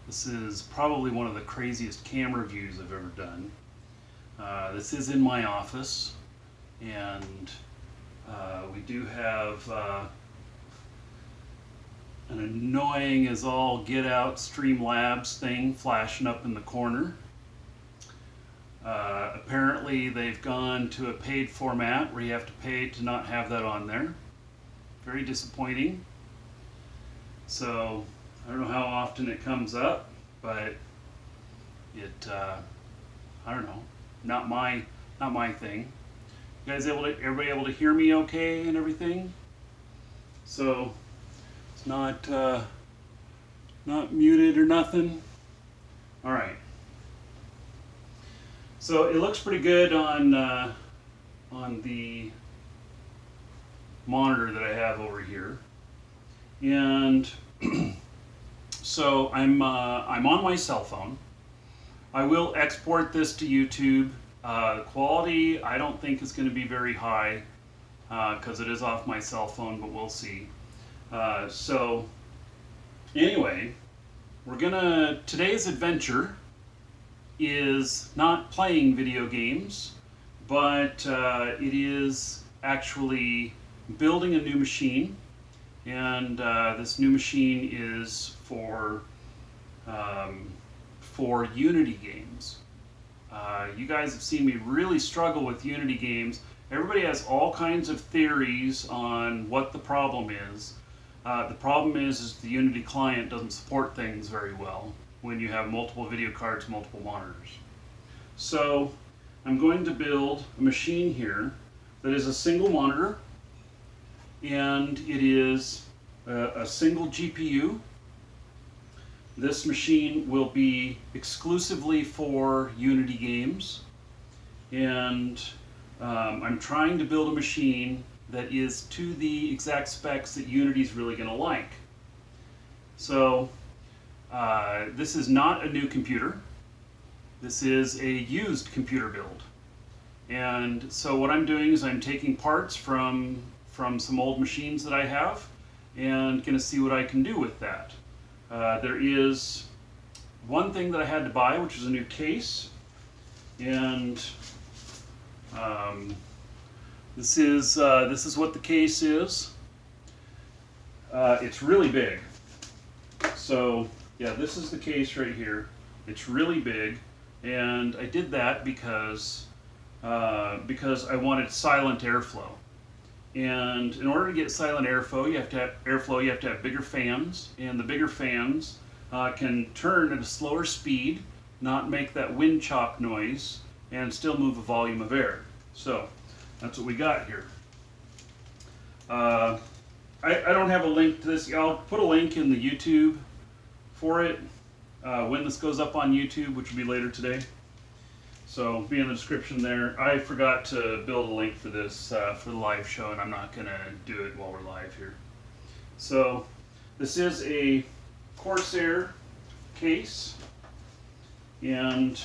This is probably one of the craziest camera reviews I've ever done. This is in my office, and we do have an annoying as all get out Streamlabs thing flashing up in the corner. Apparently they've gone to a paid format where you have to pay to not have that on there. Very disappointing. So I don't know how often it comes up, but it I don't know, not my thing. You guys everybody able to hear me okay and everything? So it's not muted or nothing. All right. So it looks pretty good on the monitor that I have over here, and so I'm on my cell phone. I will export this to YouTube. The quality I don't think is going to be very high because it is off my cell phone, but we'll see. So anyway, today's adventure is not playing video games, but it is actually building a new machine, and this new machine is for Unity games. You guys have seen me really struggle with Unity games. Everybody has all kinds of theories on what the problem is. The problem is the Unity client doesn't support things very well when you have multiple video cards, multiple monitors. So I'm going to build a machine here that is a single monitor, and it is a single GPU. This machine will be exclusively for Unity games, and I'm trying to build a machine that is to the exact specs that Unity's really going to like. So this is not a new computer. This is a used computer build. And so what I'm doing is I'm taking parts from some old machines that I have and going to see what I can do with that. There is one thing that I had to buy, which is a new case, and this is what the case is. It's really big. So yeah, this is the case right here. It's really big, and I did that because I wanted silent airflow. And in order to get silent airflow, you have to have bigger fans, and the bigger fans can turn at a slower speed, not make that wind chop noise, and still move a volume of air. So that's what we got here. I don't have a link to this. I'll put a link in the YouTube for it when this goes up on YouTube, which will be later today. So be in the description there. I forgot to build a link for this for the live show, and I'm not going to do it while we're live here. So this is a Corsair case, and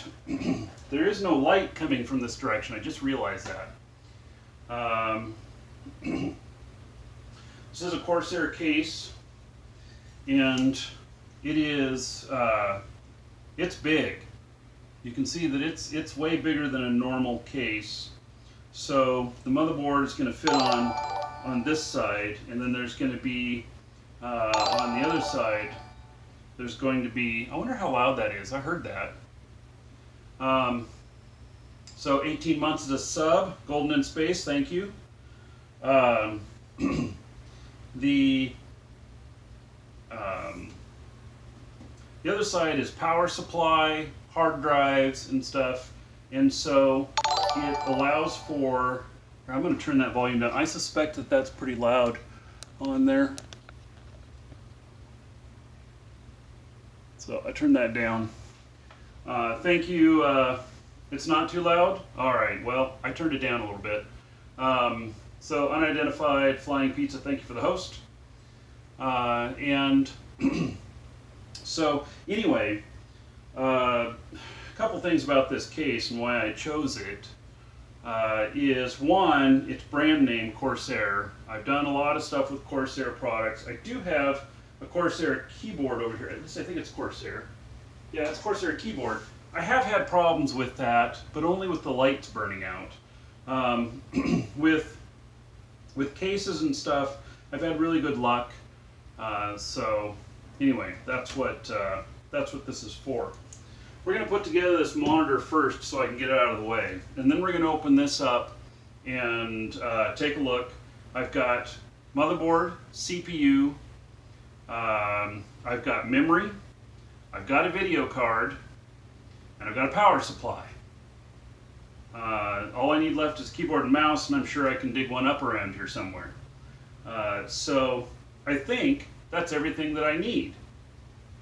there is no light coming from this direction. I just realized that. This is a Corsair case, and it is it's big. You can see that it's way bigger than a normal case. So the motherboard is going to fit on this side, and then there's going to be on the other side, there's going to be, I wonder how loud that is. I heard that. So 18 months as a sub, Golden in Space, thank you. The other side is power supply, hard drives and stuff, and so it allows for, I'm going to turn that volume down. I suspect that that's pretty loud on there. So I turned that down. Thank you. It's not too loud? Alright, well, I turned it down a little bit. So unidentified flying pizza, thank you for the host. And so anyway, a couple things about this case and why I chose it is, one, it's brand name Corsair. I've done a lot of stuff with Corsair products. I do have a Corsair keyboard over here. I think it's Corsair. Yeah, it's Corsair keyboard. I have had problems with that, but only with the lights burning out. Um, with cases and stuff, I've had really good luck. So anyway, that's what this is for. We're going to put together this monitor first so I can get it out of the way, and then we're going to open this up and take a look. I've got motherboard, CPU, I've got memory, I've got a video card, and I've got a power supply. All I need left is keyboard and mouse, and I'm sure I can dig one up around here somewhere. So I think that's everything that I need.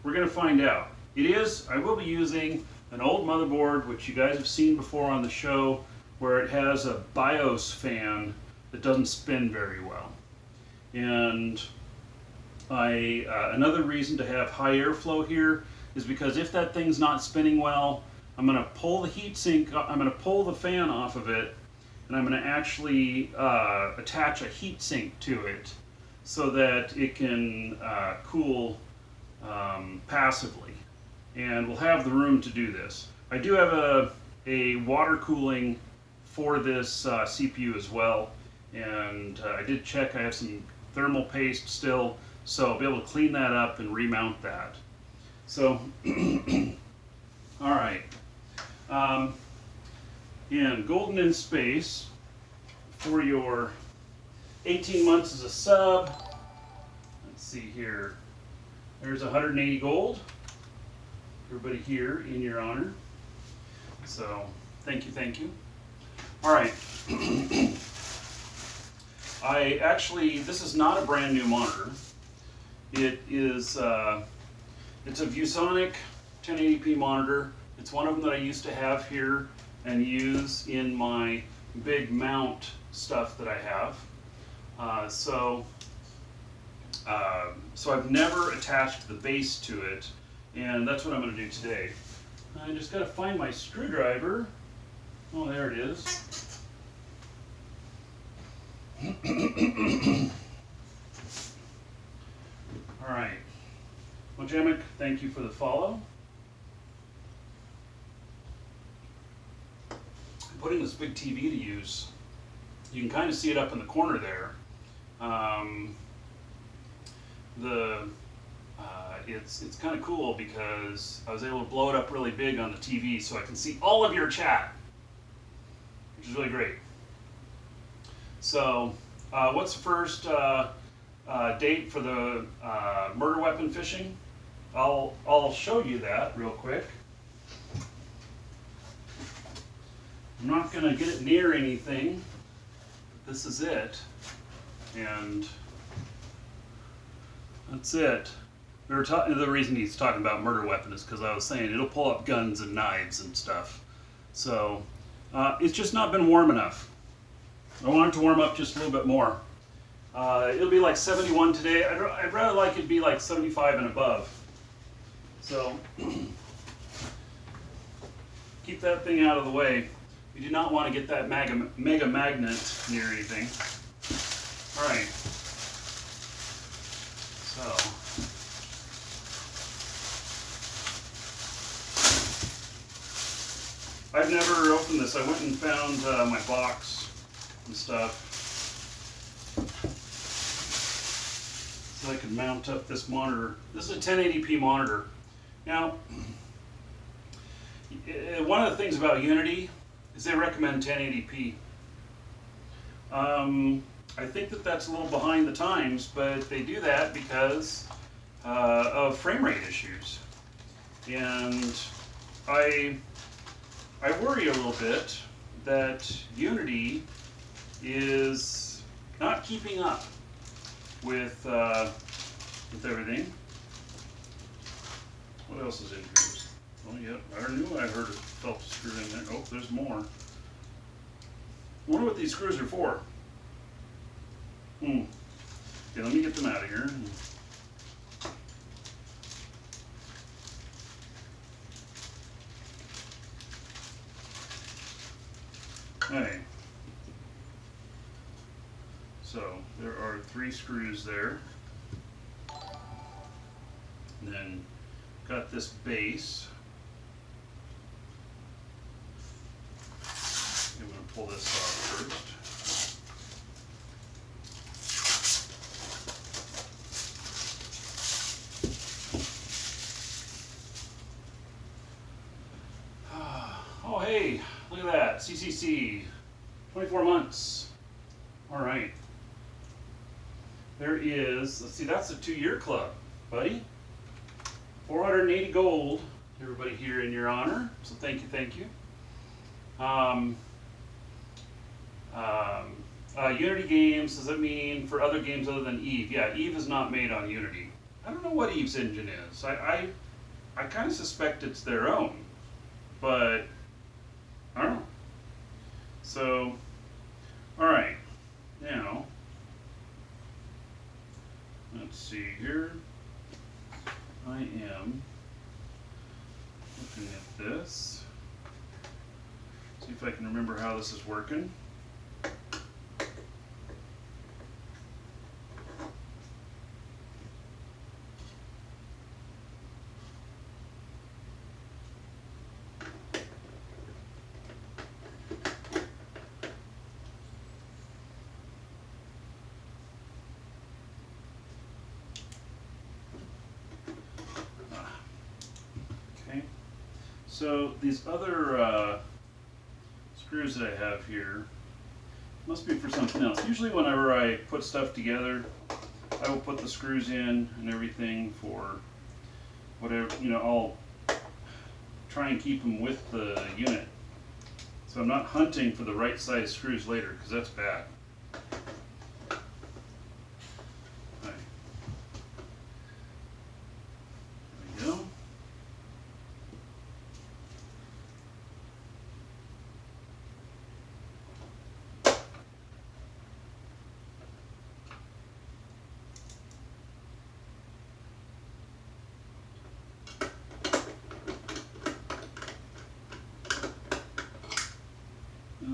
We're going to find out. I will be using an old motherboard, which you guys have seen before on the show, where it has a BIOS fan that doesn't spin very well. And another reason to have high airflow here is because if that thing's not spinning well, I'm going to pull the heatsink, I'm going to pull the fan off of it, and I'm going to actually attach a heatsink to it so that it can cool passively. And we'll have the room to do this. I do have a water cooling for this CPU as well, and I did check. I have some thermal paste still, so I'll be able to clean that up and remount that. So, all right. And Golden in Space, for your 18 months as a sub, let's see here, there's 180 gold. Everybody here in your honor. So, thank you, thank you. All right. This is not a brand new monitor. It is, it's a ViewSonic 1080p monitor. It's one of them that I used to have here and use in my big mount stuff that I have. So I've never attached the base to it, and that's what I'm going to do today. I just got to find my screwdriver. Oh, there it is. All right. Mojamic, thank you for the follow. I'm putting this big TV to use. You can kind of see it up in the corner there. It's kind of cool because I was able to blow it up really big on the TV so I can see all of your chat, which is really great. So, what's the first date for the murder weapon fishing? I'll show you that real quick. I'm not going to get it near anything. This is it, and that's it. The reason he's talking about murder weapon is because I was saying it'll pull up guns and knives and stuff. So it's just not been warm enough. I want it to warm up just a little bit more. It'll be like 71 today. I'd rather like it be like 75 and above. So keep that thing out of the way. You do not want to get that mega magnet near anything. All right. So. I've never opened this. I went and found my box and stuff so I could mount up this monitor. This is a 1080p monitor. Now, one of the things about Unity is they recommend 1080p. I think that that's a little behind the times, but they do that because of frame rate issues. And I worry a little bit that Unity is not keeping up with everything. What else is in here? Oh, yeah, I knew I heard it felt a screw in there. Oh, there's more. I wonder what these screws are for. Okay, let me get them out of here. Okay. So there are 3 screws there. And then got this base, pull this off first. Oh, hey, look at that, CCC, 24 months. All right. There is, let's see, that's a 2-year club, buddy. 480 gold, everybody here in your honor, so thank you, thank you. Unity games, does it mean for other games other than Eve? Yeah, Eve is not made on Unity. I don't know what Eve's engine is. I kind of suspect it's their own, but I don't know. So, all right, now, let's see here. I am looking at this. See if I can remember how this is working. So these other screws that I have here must be for something else. Usually whenever I put stuff together, I will put the screws in and everything for whatever, you know, I'll try and keep them with the unit. So I'm not hunting for the right size screws later, because that's bad. Right. There we go.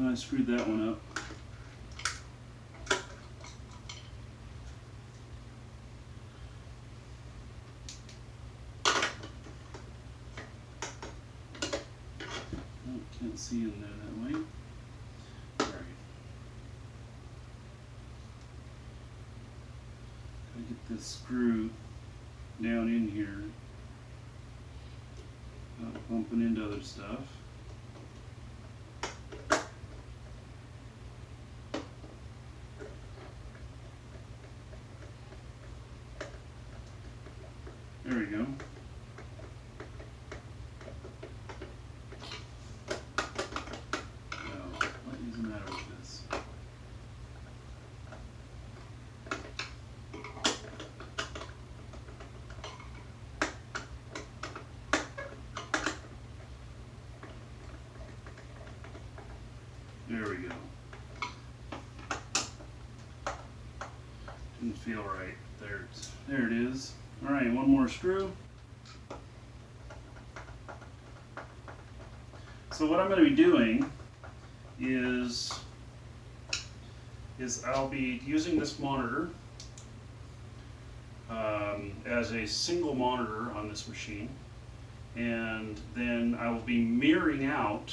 I screwed that one up. Oh, can't see in there that way. All right. Gotta get this screw down in here. Not bumping into other stuff. There we go. Now, what is the matter with this? There we go. Didn't feel right. There it is. All right, one more screw. So what I'm going to be doing is I'll be using this monitor as a single monitor on this machine, and then I will be mirroring out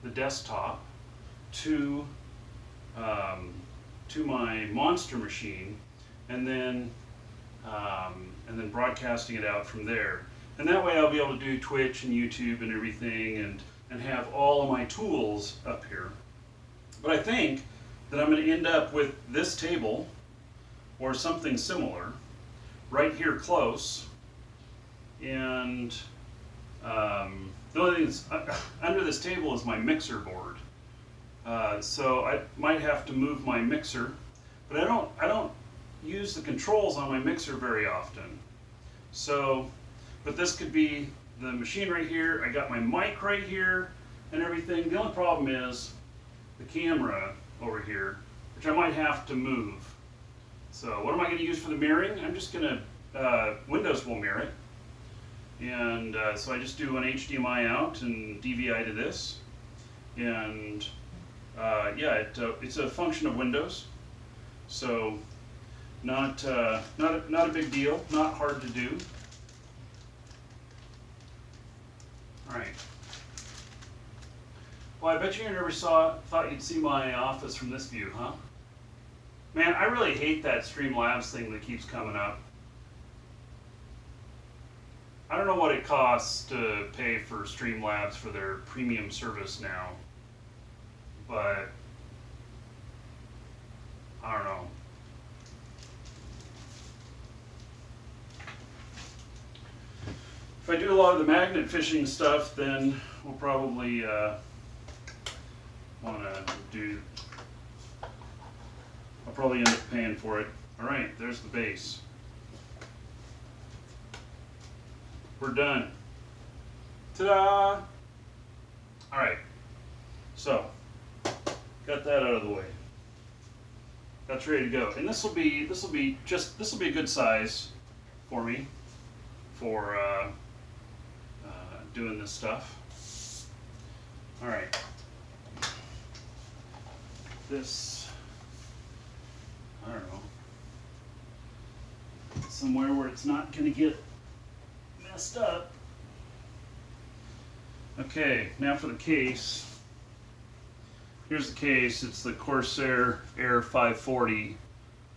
the desktop to my monster machine, and then broadcasting it out from there. And that way I'll be able to do Twitch and YouTube and everything, and have all of my tools up here. But I think that I'm going to end up with this table or something similar right here close. And the only thing is, under this table is my mixer board. So I might have to move my mixer, but I don't use the controls on my mixer very often. So, but this could be the machine right here. I got my mic right here and everything. The only problem is the camera over here, which I might have to move. So what am I going to use for the mirroring? I'm just going to, Windows will mirror it. And so I just do an HDMI out and DVI to this. And yeah, it's a function of Windows. So not a big deal, not hard to do. All right. Well, I bet you never thought you'd see my office from this view, huh? Man, I really hate that Streamlabs thing that keeps coming up. I don't know what it costs to pay for Streamlabs for their premium service now, but I don't know. If I do a lot of the magnet fishing stuff, then we'll probably I'll probably end up paying for it. All right, there's the base. We're done. Ta-da! All right, so got that out of the way. That's ready to go, and this will be a good size for me for doing this stuff. All right, this, I don't know, somewhere where it's not going to get messed up. Okay, now for the case. Here's the case. It's the Corsair Air 540.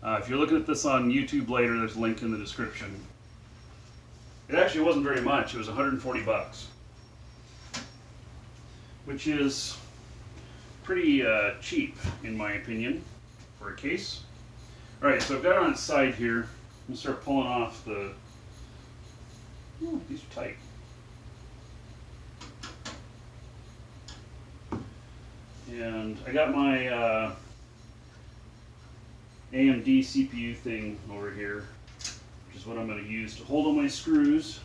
If you're looking at this on YouTube later, there's a link in the description. It actually wasn't very much. It was 140 bucks, which is pretty cheap in my opinion for a case. All right, so I've got it on its side here. I'm gonna start pulling off the. Ooh, these are tight. And I got my AMD CPU thing over here, which is what I'm going to use to hold all my screws.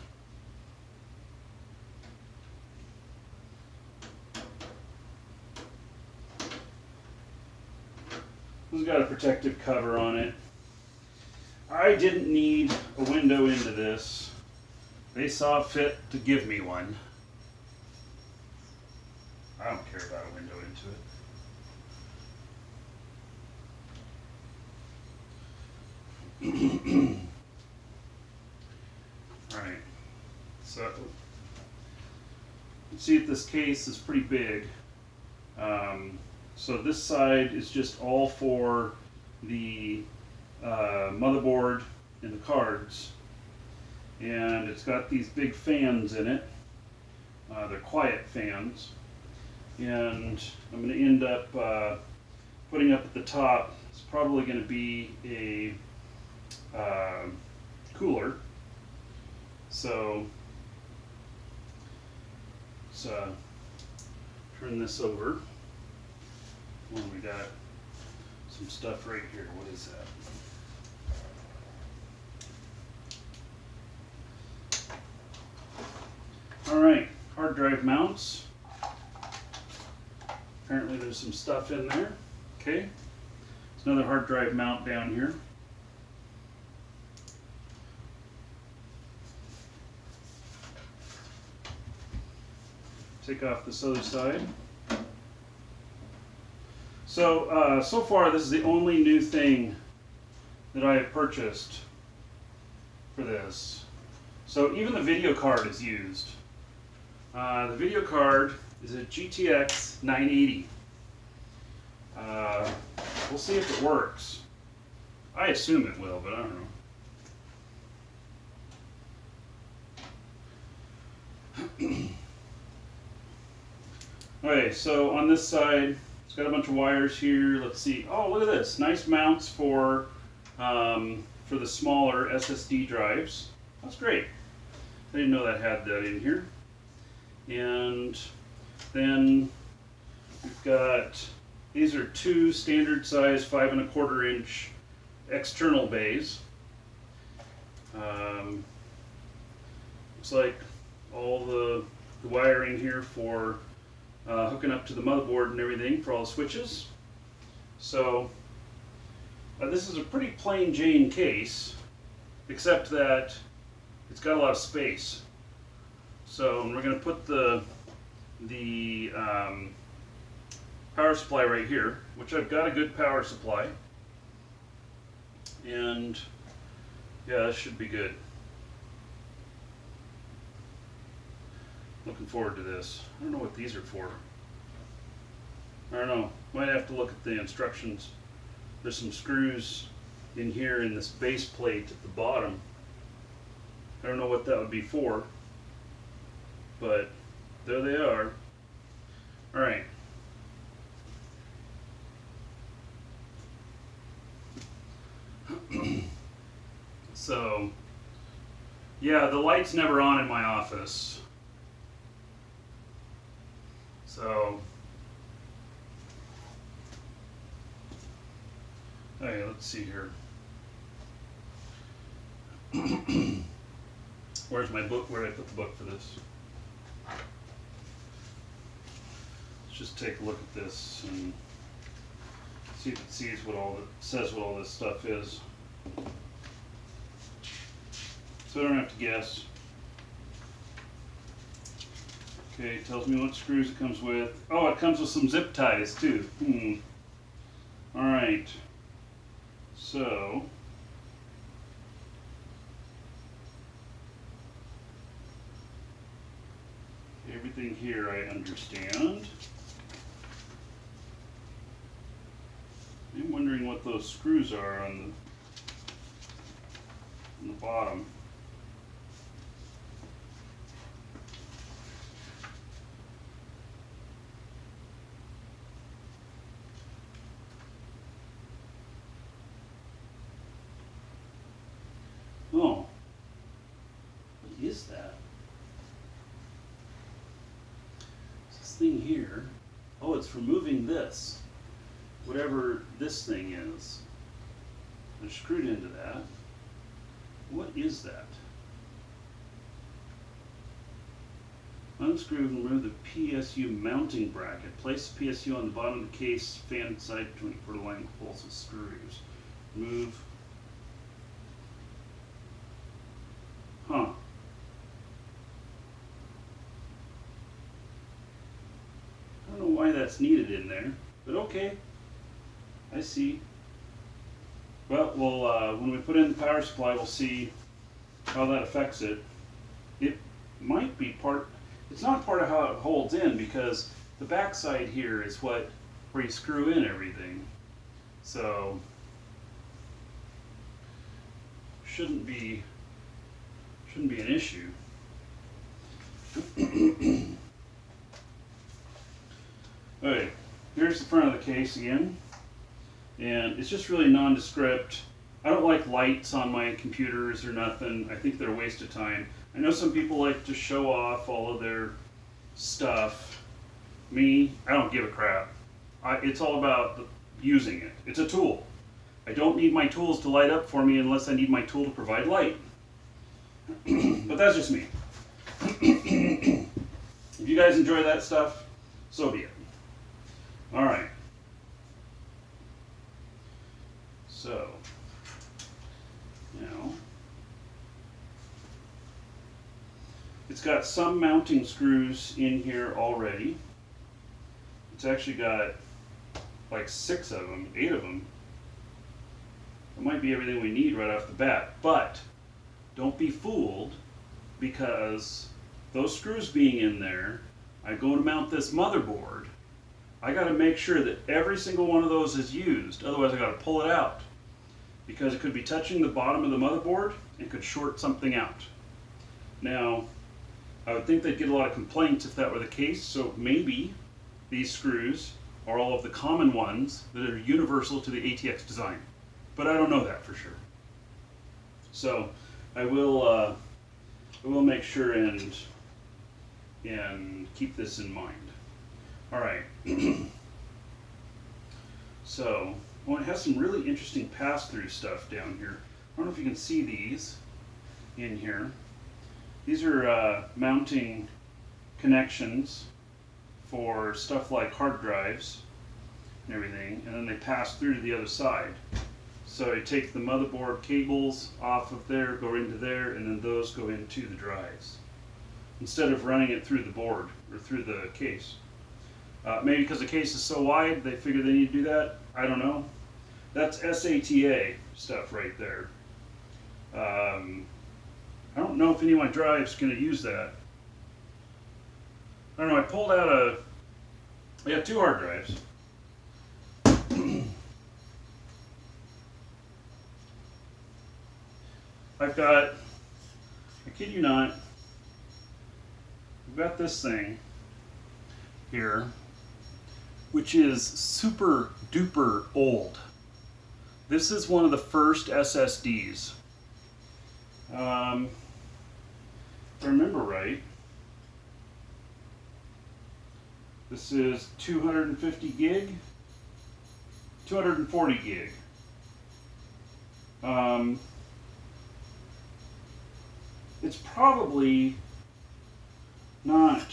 This has got a protective cover on it. I didn't need a window into this. They saw fit to give me one. I don't care about a window into it. Alright, so you can see that this case is pretty big. So this side is just all for the motherboard and the cards. And it's got these big fans in it. They're quiet fans. And I'm going to end up putting up at the top, it's probably going to be a cooler. So let's turn this over. Well, we got some stuff right here. What is that? All right, hard drive mounts. Apparently there's some stuff in there. Okay, there's another hard drive mount down here. Take off this other side. So, so far this is the only new thing that I have purchased for this. So even the video card is used. The video card is a GTX 980. We'll see if it works. I assume it will, but I don't know. Okay, so on this side, it's got a bunch of wires here. Let's see. Oh, look at this. Nice mounts for the smaller SSD drives. That's great. I didn't know that had that in here. And then we've got, these are two standard size 5 1/4 inch external bays. Looks like all the wiring here for hooking up to the motherboard and everything for all the switches. So this is a pretty plain Jane case, except that it's got a lot of space. So we're going to put the power supply right here, which I've got a good power supply, and yeah, that should be good. Looking forward to this. I don't know what these are for. I don't know. Might have to look at the instructions. There's some screws in here in this base plate at the bottom. I don't know what that would be for, but there they are. All right. So, yeah, the light's never on in my office. So, hey, let's see here. Where's my book? Where did I put the book for this? Let's just take a look at this and see if it sees what says what all this stuff is. So I don't have to guess. Okay, it tells me what screws it comes with. Oh, it comes with some zip ties too. Alright. So everything here I understand. I'm wondering what those screws are on the bottom. Oh, what is that? This thing here. Oh, it's for moving this. Whatever this thing is. They're screwed into that. What is that? Unscrew and remove the PSU mounting bracket. Place the PSU on the bottom of the case, fan side between quarter-line holes and screws. Move. Huh. I don't know why that's needed in there, but okay. I see. Well, when we put in the power supply, we'll see how that affects it. It might be part, it's not part of how it holds in, because the back side here is where you screw in everything. So, shouldn't be an issue. Okay, here's the front of the case again. And it's just really nondescript. I don't like lights on my computers or nothing. I think they're a waste of time. I know some people like to show off all of their stuff. Me, I don't give a crap. It's all about using it. It's a tool. I don't need my tools to light up for me unless I need my tool to provide light. But that's just me. If you guys enjoy that stuff, so be it. All right. So, now, it's got some mounting screws in here already. It's actually got like 6 of them, 8 of them. It might be everything we need right off the bat, but don't be fooled, because those screws being in there, I go to mount this motherboard, I got to make sure that every single one of those is used, otherwise I got to pull it out, because it could be touching the bottom of the motherboard and could short something out. Now, I would think they'd get a lot of complaints if that were the case, so maybe these screws are all of the common ones that are universal to the ATX design. But I don't know that for sure. So I will make sure and keep this in mind. All right. So, well, it has some really interesting pass-through stuff down here. I don't know if you can see these in here. These are mounting connections for stuff like hard drives and everything, and then they pass through to the other side. So you take the motherboard cables off of there, go into there, and then those go into the drives, instead of running it through the board or through the case. Maybe because the case is so wide, they figure they need to do that. I don't know. That's SATA stuff right there. I don't know if any of my drives are going to use that. I don't know, I pulled out I got 2 hard drives. I've got, I kid you not, I've got this thing here, which is super duper old. This is one of the first SSDs. If I remember right, this is 250 gig, 240 gig. It's probably not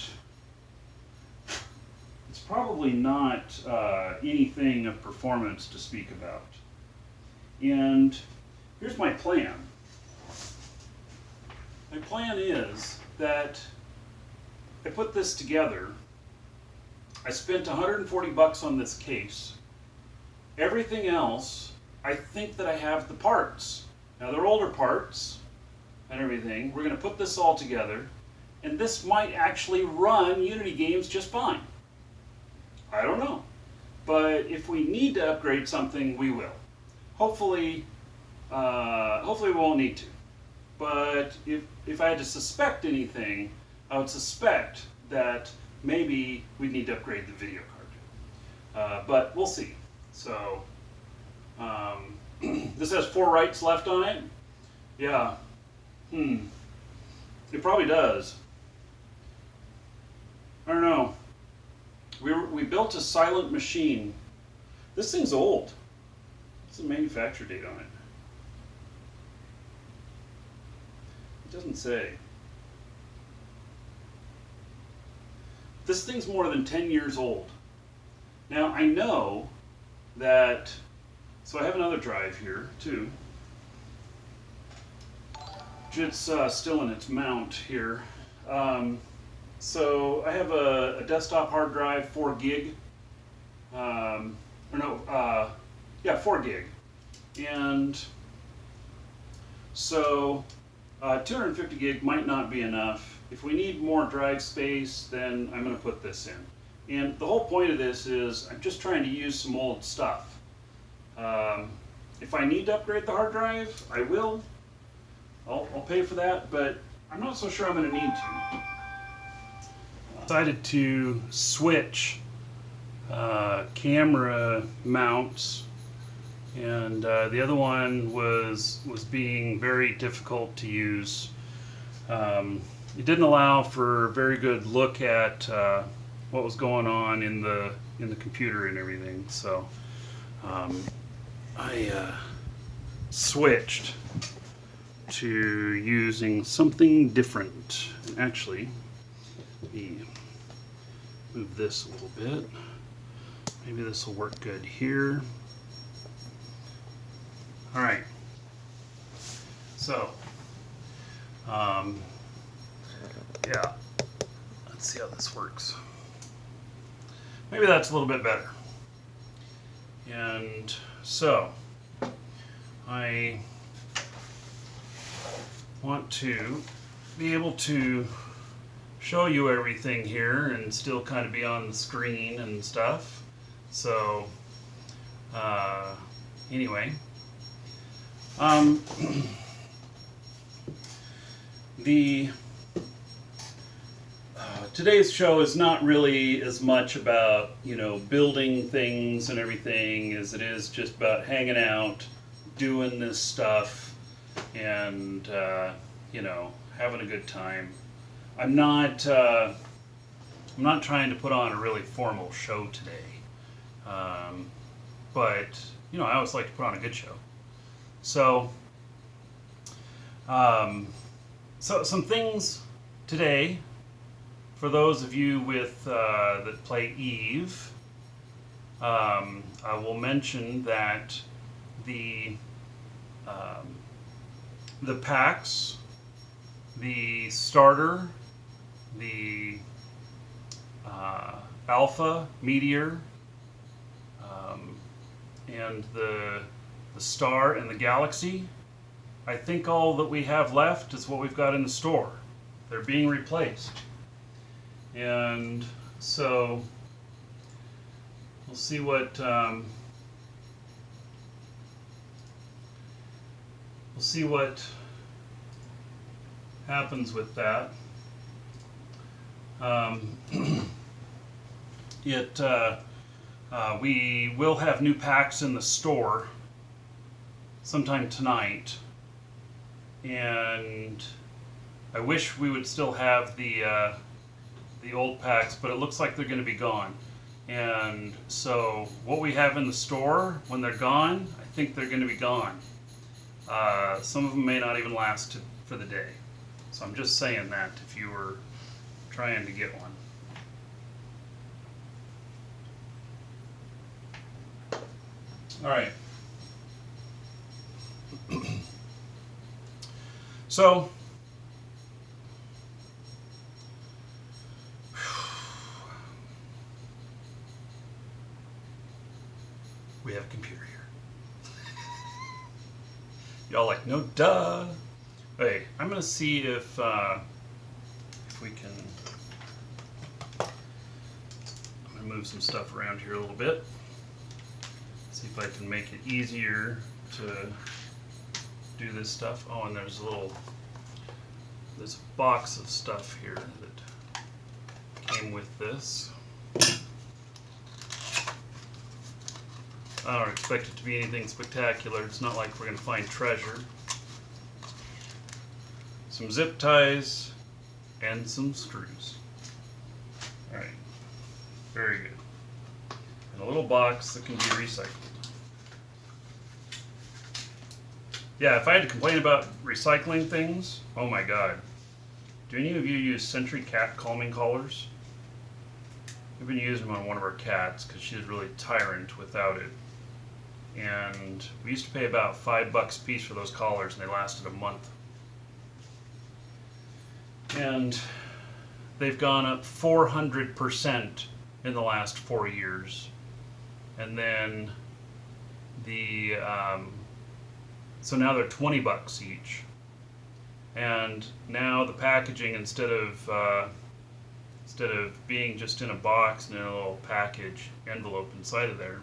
anything of performance to speak about. And here's my plan. My plan is that I put this together. I spent 140 bucks on this case. Everything else, I think that I have the parts. Now they're older parts and everything. We're going to put this all together, and this might actually run Unity games just fine. I don't know. But if we need to upgrade something, we will. Hopefully we won't need to. But if I had to suspect anything, I would suspect that maybe we need to upgrade the video card. But we'll see. So this has 4 writes left on it. Yeah. It probably does. I don't know. We built a silent machine. This thing's old. What's the manufacture date on it? It doesn't say. This thing's more than 10 years old. Now I know that, so I have another drive here too. It's still in its mount here. So I have a desktop hard drive, 4 gig. 4 gig. And so 250 gig might not be enough. If we need more drive space, then I'm going to put this in. And the whole point of this is I'm just trying to use some old stuff. If I need to upgrade the hard drive, I will. I'll pay for that, but I'm not so sure I'm going to need to. Decided to switch camera mounts, and the other one was being very difficult to use. It didn't allow for a very good look at what was going on in the computer and everything. So I switched to using something different. Actually, let me move this a little bit. Maybe this will work good here. All right. So, yeah, let's see how this works. Maybe that's a little bit better. And so, I want to be able to show you everything here and still kind of be on the screen and stuff. So anyway, today's show is not really as much about, you know, building things and everything as it is just about hanging out, doing this stuff, and you know, having a good time. I'm not trying to put on a really formal show today, but you know, I always like to put on a good show. So, so some things today for those of you with that play Eve. I will mention that the packs, the starter, the Alpha Meteor, and the Star and the Galaxy, I think all that we have left is what we've got in the store. They're being replaced. And so we'll see what happens with that. We will have new packs in the store sometime tonight, and I wish we would still have the old packs, but it looks like they're going to be gone. And so what we have in the store, when they're gone, I think they're going to be gone. Some of them may not even last for the day. So I'm just saying that if you were trying to get one. All right. So we have a computer here. Y'all like, no duh. Hey, I'm gonna see if we can. I'm gonna move some stuff around here a little bit. See if I can make it easier to do this stuff. Oh, and there's a box of stuff here that came with this. I don't expect it to be anything spectacular. It's not like we're going to find treasure. Some zip ties and some screws. Alright, very good. And a little box that can be recycled. Yeah, if I had to complain about recycling things, oh my god. Do any of you use Sentry cat calming collars? We've been using them on one of our cats because she's really tyrant without it. And we used to pay about $5 a piece for those collars, and they lasted a month. And they've gone up 400% in the last 4 years. And then so now they're $20 each. And now the packaging, instead of being just in a box and in a little package envelope inside of there,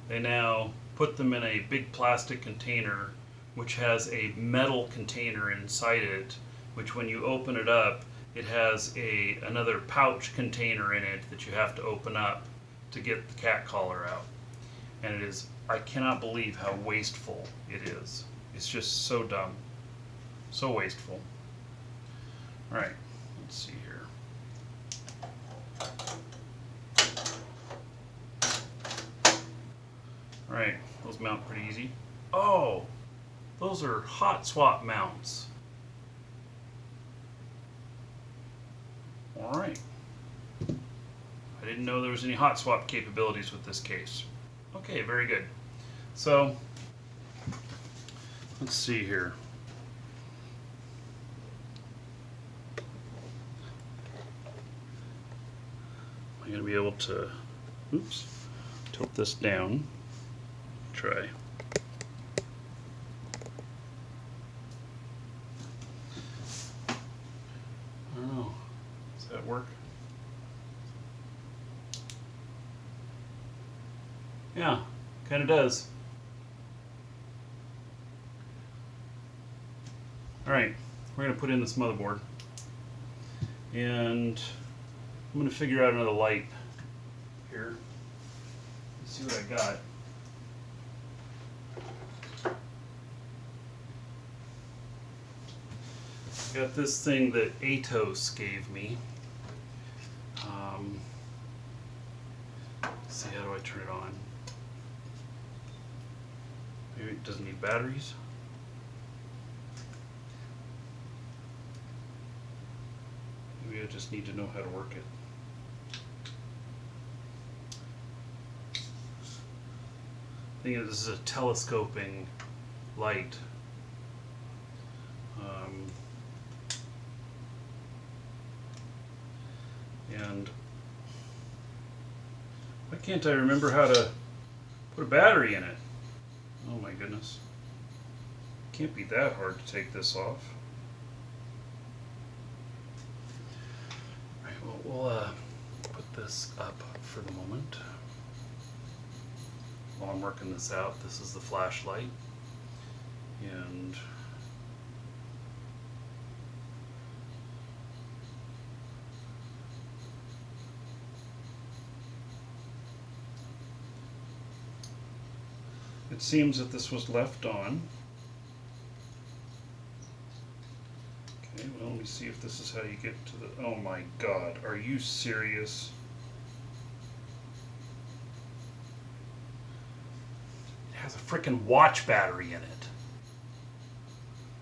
they now put them in a big plastic container which has a metal container inside it, which when you open it up, it has another pouch container in it that you have to open up to get the cat collar out. And it is, I cannot believe how wasteful it is. It's just so dumb. So wasteful. Alright, let's see here. Alright, those mount pretty easy. Oh, those are hot swap mounts. Alright. I didn't know there was any hot swap capabilities with this case. Okay, very good. So, let's see here. I'm going to be able to, tilt this down. Try. I don't know. Does that work? Yeah, kind of does. Alright, we're going to put in this motherboard. And I'm going to figure out another light here. Let's see what I got. I got this thing that Atos gave me. Let's see, how do I turn it on? Maybe it doesn't need batteries. Maybe I just need to know how to work it. I think this is a telescoping light. And why can't I remember how to put a battery in it? Oh my goodness. Can't be that hard to take this off. Alright, well, we'll put this up for the moment. While I'm working this out, this is the flashlight. And it seems that this was left on. Okay, well, let me see if this is how you get to the... Oh my God, are you serious? It has a frickin' watch battery in it.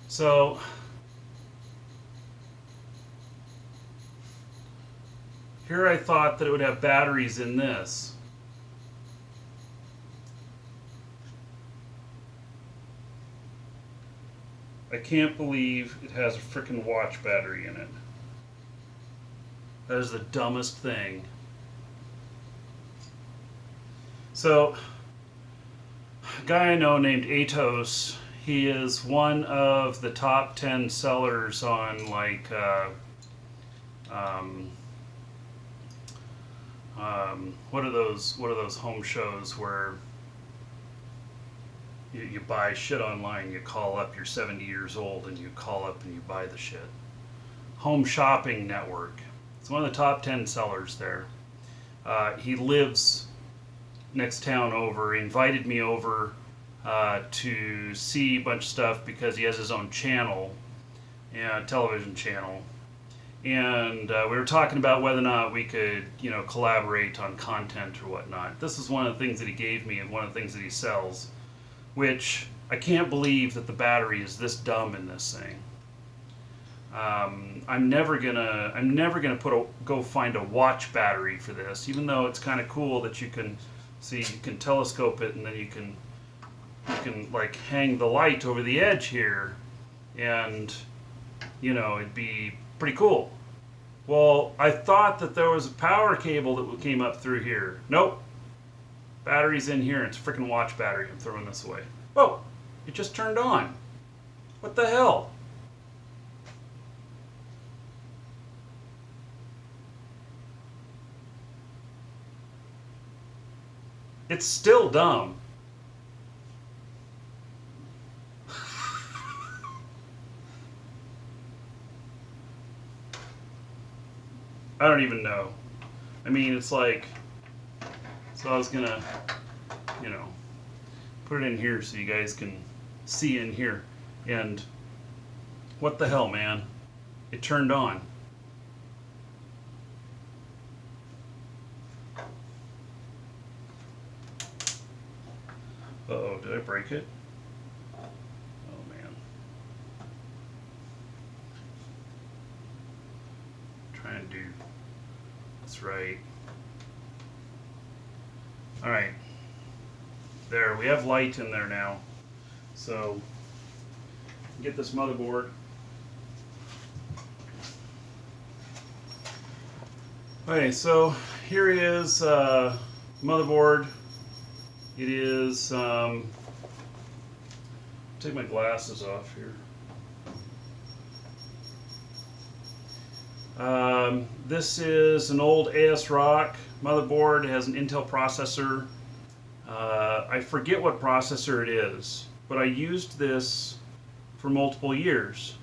So... here I thought that it would have batteries in this. I can't believe it has a frickin' watch battery in it. That is the dumbest thing. So, a guy I know named Atos, he is one of the top 10 sellers on like what are those home shows where you buy shit online, you call up, you're 70 years old and you call up and you buy the shit. Home Shopping Network. It's one of the top 10 sellers there. He lives next town over. He invited me over to see a bunch of stuff because he has his own channel, television channel. And we were talking about whether or not we could, collaborate on content or whatnot. This is one of the things that he gave me and one of the things that he sells, which I can't believe that the battery is this dumb in this thing. I'm never gonna go find a watch battery for this, even though it's kind of cool that you can telescope it and then you can like hang the light over the edge here, and it'd be pretty cool. Well, I thought that there was a power cable that came up through here. Nope. Battery's in here. It's a freaking watch battery. I'm throwing this away. Whoa! It just turned on. What the hell? It's still dumb. I don't even know. I mean, it's like, so I was gonna, put it in here so you guys can see in here. And what the hell, man? It turned on. Uh-oh, did I break it? Oh, man. Trying to do this right. All right. There, we have light in there now. So, get this motherboard. Okay, so here is motherboard. It is, take my glasses off here. This is an old ASRock motherboard. It has an Intel processor. I forget what processor it is, but I used this for multiple years.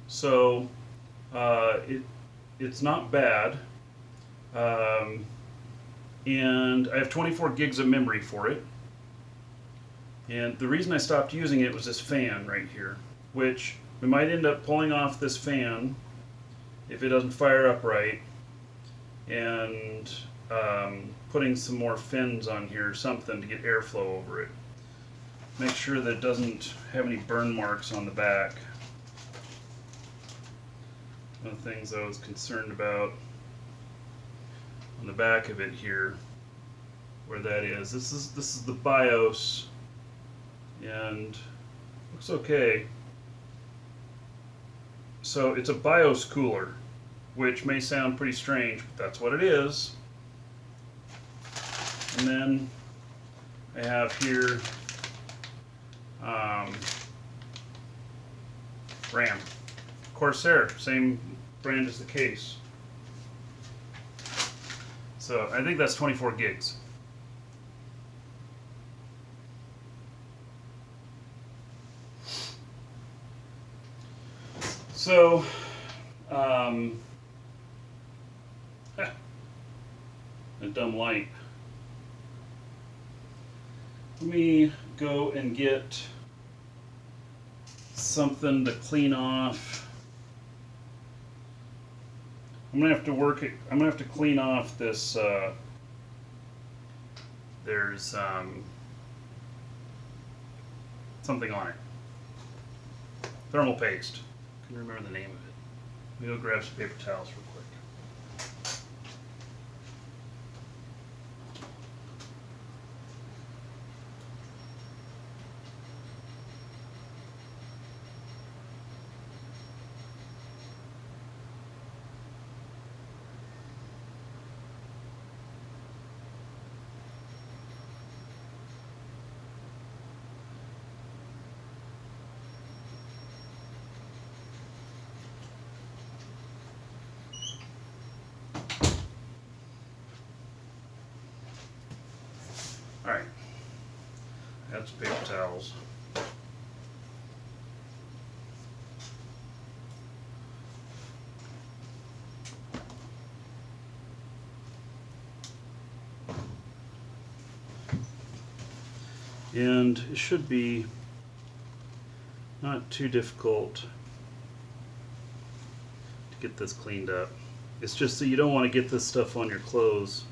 So it's not bad. And I have 24 gigs of memory for it. And the reason I stopped using it was this fan right here, which we might end up pulling off this fan if it doesn't fire up right, and putting some more fins on here or something to get airflow over it. Make sure that it doesn't have any burn marks on the back. One of the things I was concerned about on the back of it here, where that is. This is the BIOS, and looks okay. So it's a BIOS cooler, which may sound pretty strange, but that's what it is. And then I have here RAM. Corsair, same brand as the case. So I think that's 24 gigs. So, a dumb light. Let me go and get something to clean off. I'm gonna have to work it. I'm gonna have to clean off this. There's something on it. Thermal paste. I can remember the name of it. Let me go grab some paper towels real quick. All right, that's paper towels. And it should be not too difficult to get this cleaned up. It's just that you don't want to get this stuff on your clothes.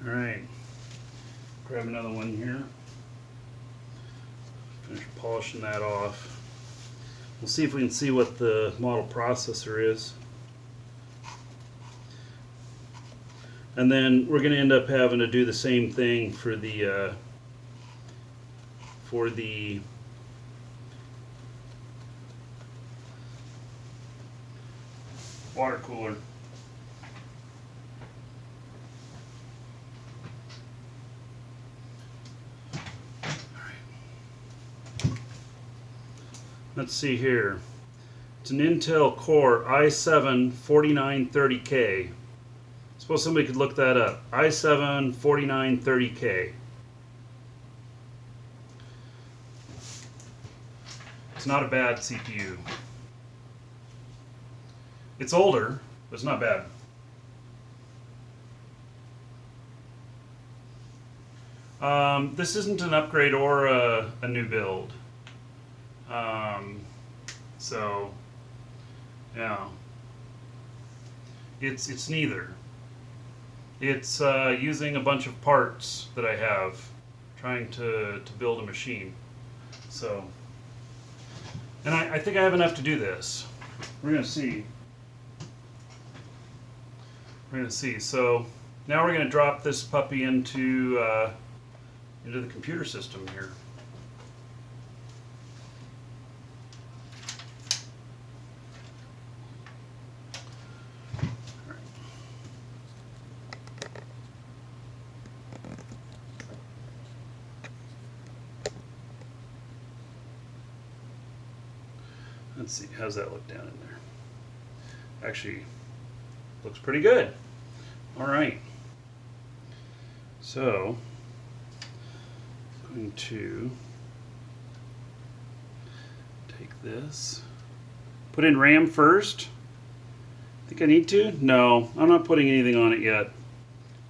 All right, grab another one here. Finish polishing that off. We'll see if we can see what the model processor is. And then we're going to end up having to do the same thing for the water cooler. Let's see here. It's an Intel Core i7-4930K. Suppose somebody could look that up. i7-4930K. It's not a bad CPU. It's older, but it's not bad. This isn't an upgrade or a new build. So, yeah, it's neither. It's using a bunch of parts that I have, trying to build a machine. So, and I think I have enough to do this. We're gonna see. We're gonna see. So now we're gonna drop this puppy into the computer system here. Let's see, how's that look down in there? Actually, looks pretty good. All right. So, I'm going to take this, put in RAM first. Think I need to? No, I'm not putting anything on it yet.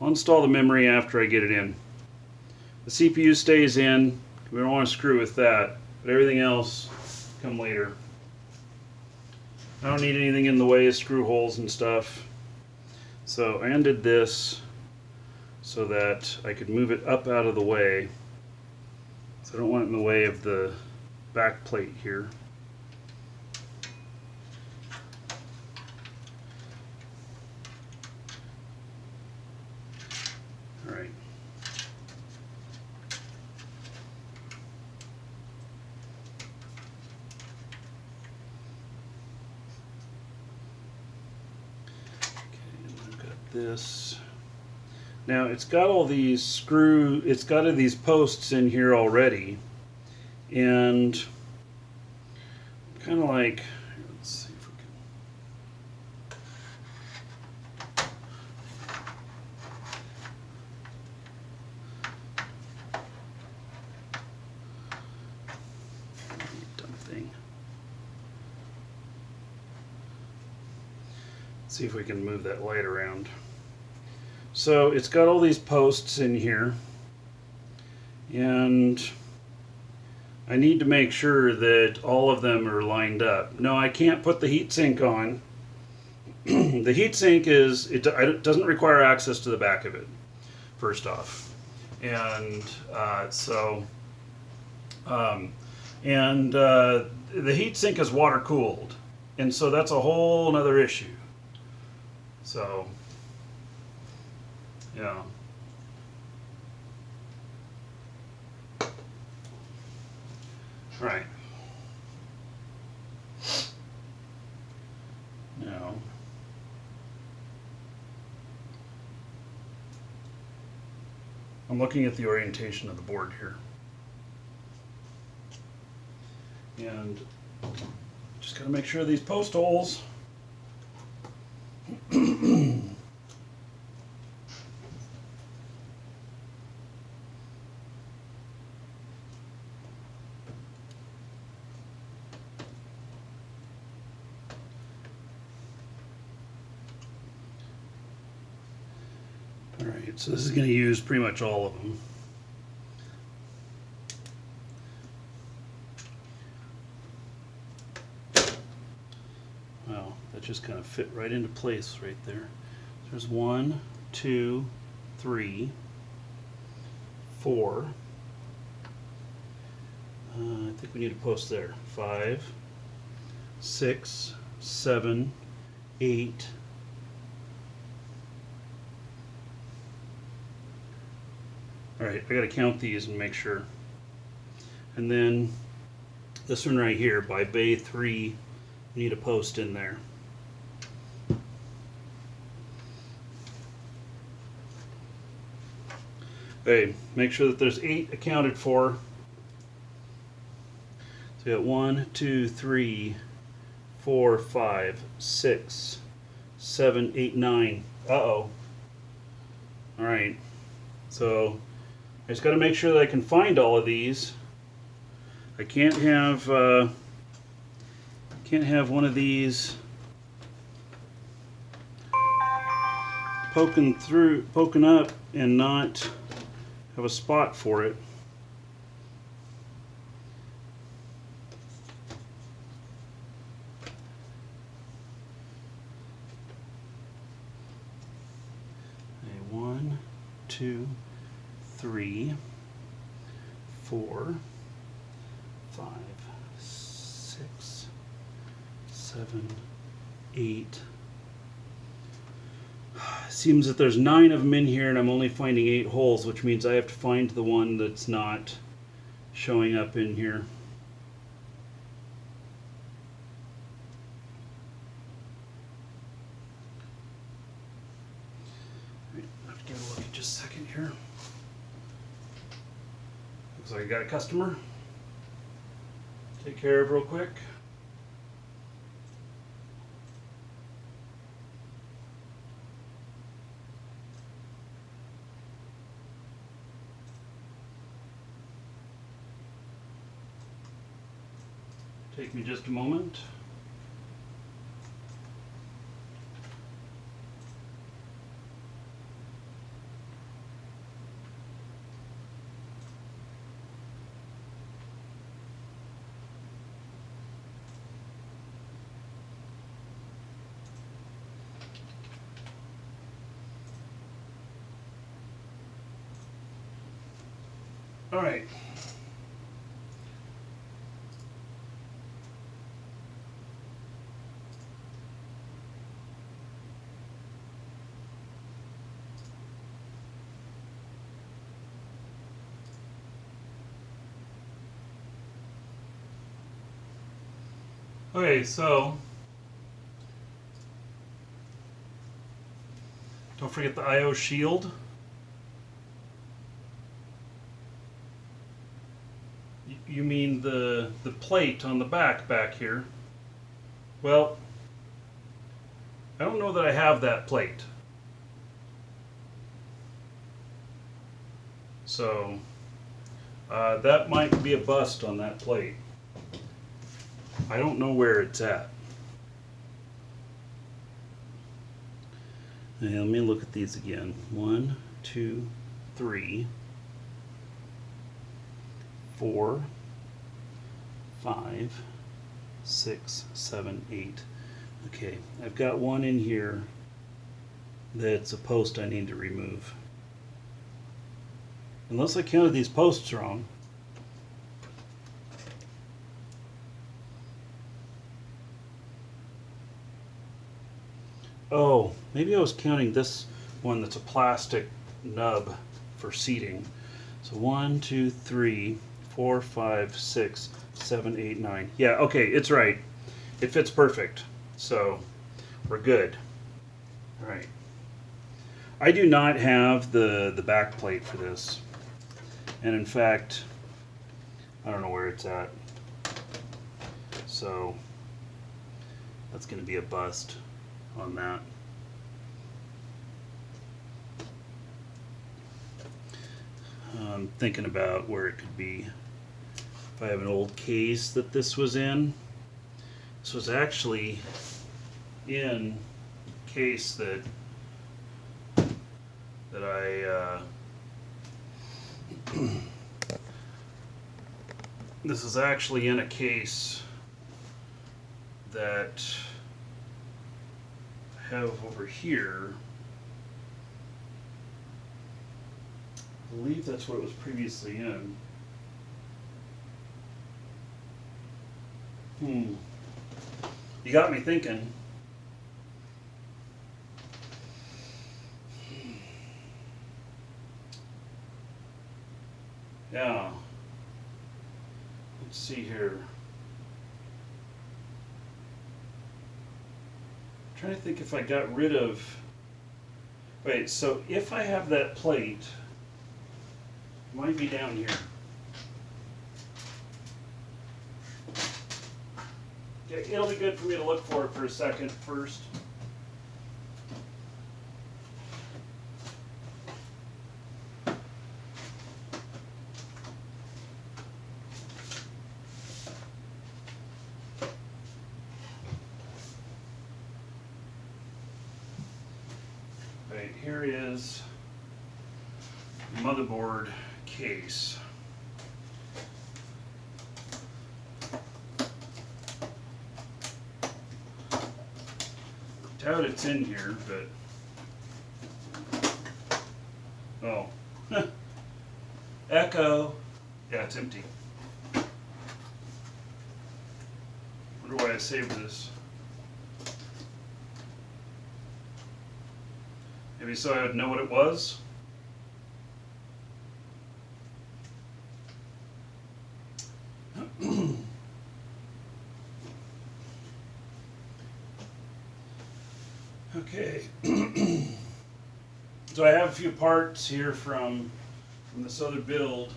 I'll install the memory after I get it in. The CPU stays in. We don't want to screw with that, but everything else come later. I don't need anything in the way of screw holes and stuff. So I undid this so that I could move it up out of the way. I don't want it in the way of the back plate here. All right. This. Now it's got all these it's got these posts in here already, and kind of like, let's see if we can. Dumb thing. Let's see if we can move that light around. So it's got all these posts in here, and I need to make sure that all of them are lined up. No, I can't put the heatsink on. The heatsink it doesn't require access to the back of it, first off, and the heatsink is water cooled, and so that's a whole other issue. So. Yeah. Right. Now, I'm looking at the orientation of the board here. And just got to make sure these post holes Alright, so this is going to use pretty much all of them. Wow, that just kind of fit right into place right there. There's 1, 2, 3, 4. I think we need a post there. 5, 6, 7, 8. Alright, I gotta count these and make sure. And then this one right here, by bay 3, we need a post in there. Okay, make sure that there's 8 accounted for. So we got 1, 2, 3, 4, 5, 6, 7, 8, 9. Uh-oh. Alright, so I just got to make sure that I can find all of these. I can't have one of these poking up and not have a spot for it. Okay, 1, 2, 3, 4, 5, 6, 7, 8. Seems that there's 9 of them in here and I'm only finding 8 holes, which means I have to find the one that's not showing up in here. I have to give a look in just a second here. Looks like I got a customer. Take care of real quick. Take me just a moment. All right. Okay, so don't forget the I/O shield. You mean the plate on the back here? Well, I don't know that I have that plate. So that might be a bust on that plate. I don't know where it's at. Now, let me look at these again. 1, 2, 3, 4, 5, 6, 7, 8. Okay, I've got one in here that's a post I need to remove. Unless I counted these posts wrong. Oh, maybe I was counting this one that's a plastic nub for seating. So 1, 2, 3, 4, 5, 6, 7, 8, 9. Yeah, okay, it's right. It fits perfect. So we're good. All right. I do not have the back plate for this. And in fact, I don't know where it's at. So that's going to be a bust on that. I'm thinking about where it could be. If I have an old case that this was in. This was actually in a case that I this is actually in a case that I have over here. I believe that's what it was previously in. You got me thinking. Yeah. Let's see here. I'm trying to think if I got rid of. Wait, so if I have that plate, it might be down here. Okay, it'll be good for me to look for it for a second first. Right, here is the motherboard case. I doubt it's in here, but oh, echo. Yeah, it's empty. Wonder why I saved this. Maybe so I would know what it was. Okay. So I have a few parts here from this other build.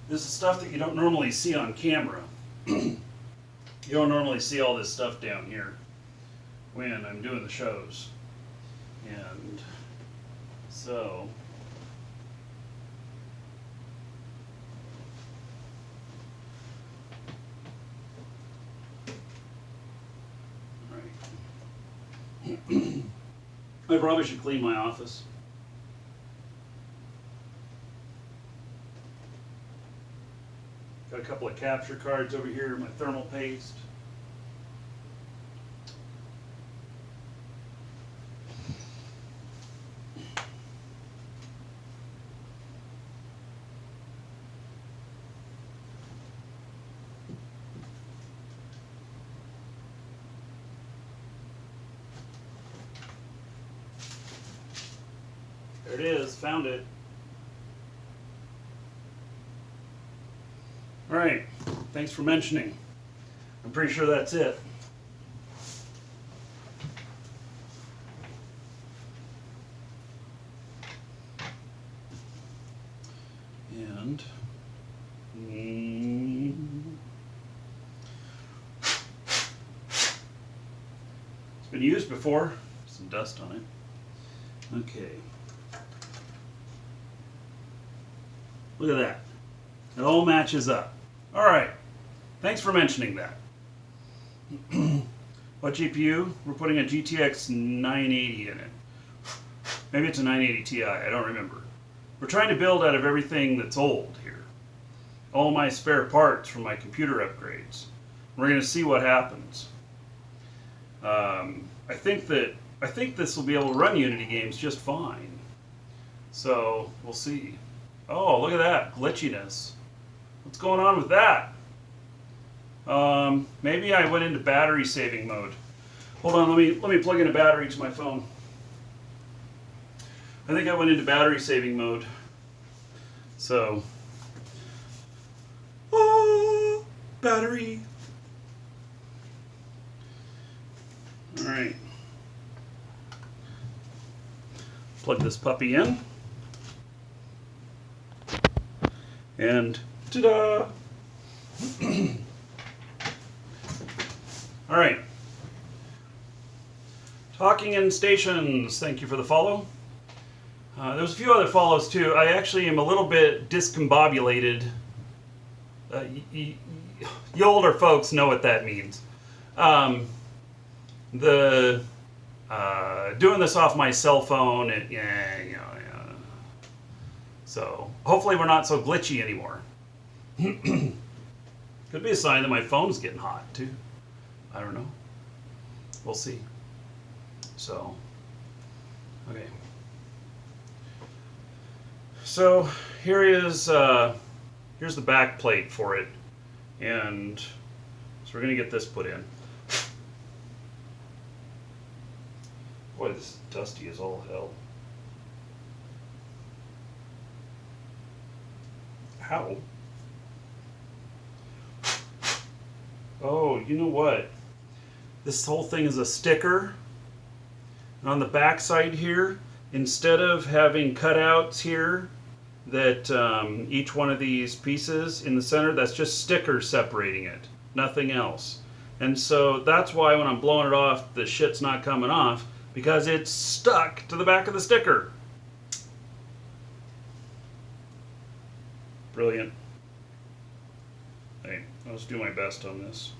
This is stuff that you don't normally see on camera. You don't normally see all this stuff down here when I'm doing the shows. And so I probably should clean my office. Got a couple of capture cards over here, my thermal paste. There it is, found it. All right, thanks for mentioning. I'm pretty sure that's it. And it's been used before. Some dust on it. Okay. Look at that. It all matches up. All right. Thanks for mentioning that. What GPU? We're putting a GTX 980 in it. Maybe it's a 980 Ti. I don't remember. We're trying to build out of everything that's old here. All my spare parts from my computer upgrades. We're going to see what happens. I think this will be able to run Unity games just fine. So we'll see. Oh, look at that glitchiness. What's going on with that? Maybe I went into battery saving mode. Hold on, let me plug in a battery to my phone. I think I went into battery saving mode. So, battery. All right. Plug this puppy in. And ta-da! All right. Talking in Stations, thank you for the follow. There's a few other follows too. I actually am a little bit discombobulated. You older folks know what that means. Doing this off my cell phone, so hopefully we're not so glitchy anymore. Could be a sign that my phone's getting hot too. I don't know. We'll see. So, okay. So here's the back plate for it, and so we're gonna get this put in. Boy, this is dusty as all hell. How? Oh, you know what? This whole thing is a sticker. And on the back side here, instead of having cutouts here, that each one of these pieces in the center, that's just stickers separating it, nothing else. And so that's why when I'm blowing it off, the shit's not coming off, because it's stuck to the back of the sticker. Brilliant. Hey, let's do my best on this.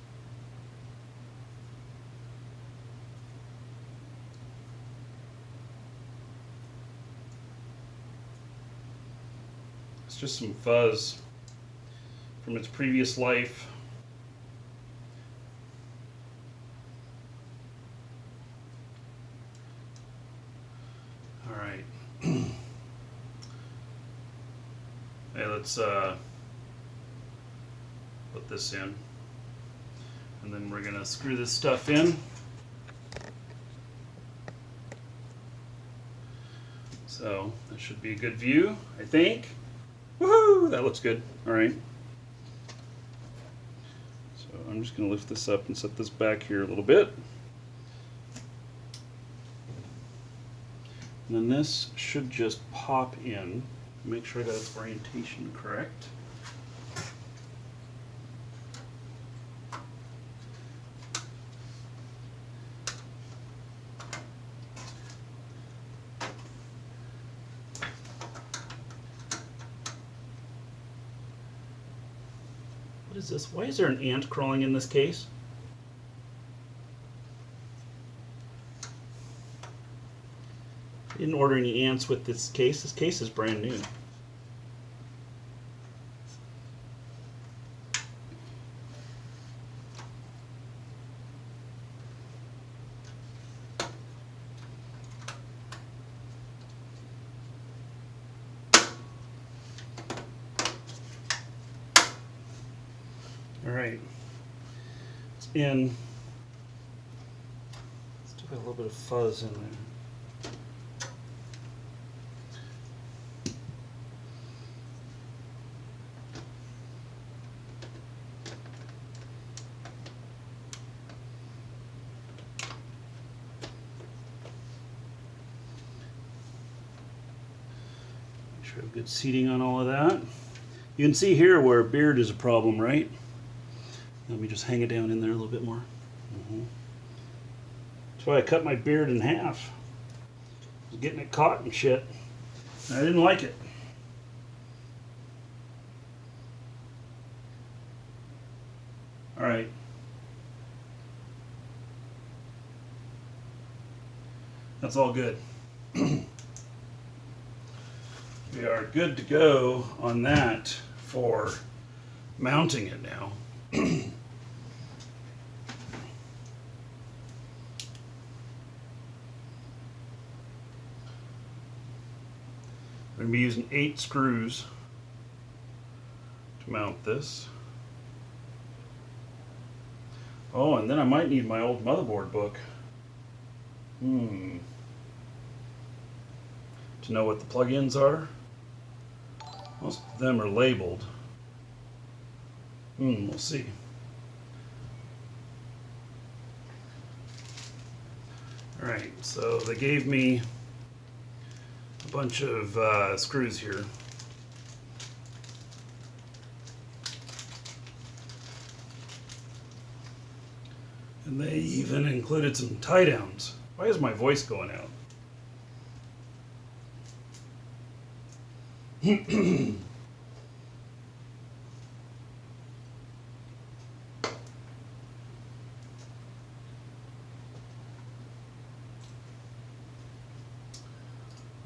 It's just some fuzz from its previous life. All right. Hey, let's put this in, and then we're gonna screw this stuff in. So that should be a good view, I think. Woohoo! That looks good. All right. So I'm just gonna lift this up and set this back here a little bit. And then this should just pop in. Make sure I got its orientation correct. What is this? Why is there an ant crawling in this case? I didn't order any ants with this case. This case is brand new. All right, it's in. Still got a little bit of fuzz in there. sure I have good seating on all of that. You can see here where beard is a problem, right? Let me just hang it down in there a little bit more. That's why I cut my beard in half. I was getting it caught and shit. I didn't like it. All right. That's all good. We are good to go on that for mounting it now. I'm going to be using 8 screws to mount this. Oh, and then I might need my old motherboard book. To know what the plugins are. Most of them are labeled. We'll see. Alright, so they gave me a bunch of screws here. And they even included some tie downs. Why is my voice going out? All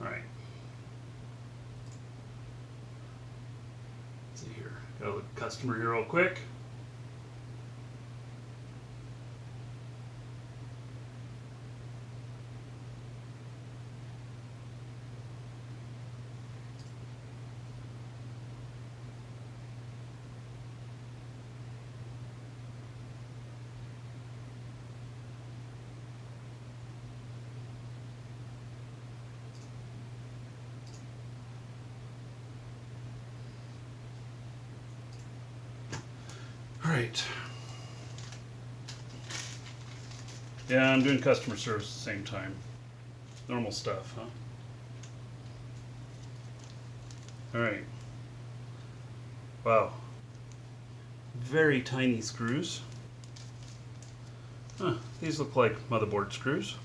right. Let's see here. Got a look at the customer here real quick. All right. Yeah, I'm doing customer service at the same time. Normal stuff, huh? All right. Wow. Very tiny screws. Huh, these look like motherboard screws.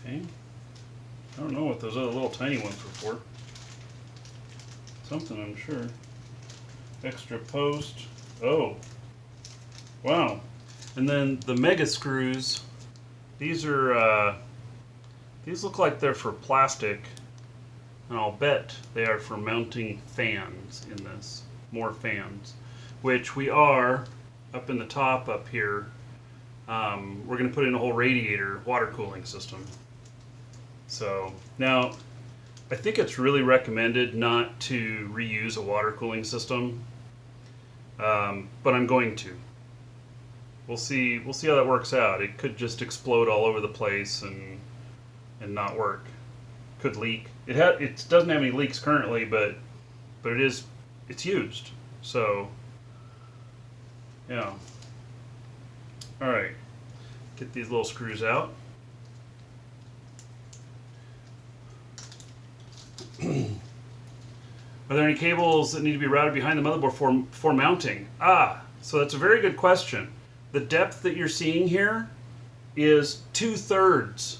Okay. I don't know what those other little tiny ones were for. Something, I'm sure. Extra post. Oh. Wow. And then the mega screws. These are, these look like they're for plastic. And I'll bet they are for mounting fans in this. More fans. Which we are, up in the top up here, we're going to put in a whole radiator water cooling system. So, now, I think it's really recommended not to reuse a water cooling system. But I'm going to. We'll see how that works out. It could just explode all over the place and not work. Could leak. It doesn't have any leaks currently, but it's used. So yeah. All right. Get these little screws out. Are there any cables that need to be routed behind the motherboard for mounting? So that's a very good question. The depth that you're seeing here is 2/3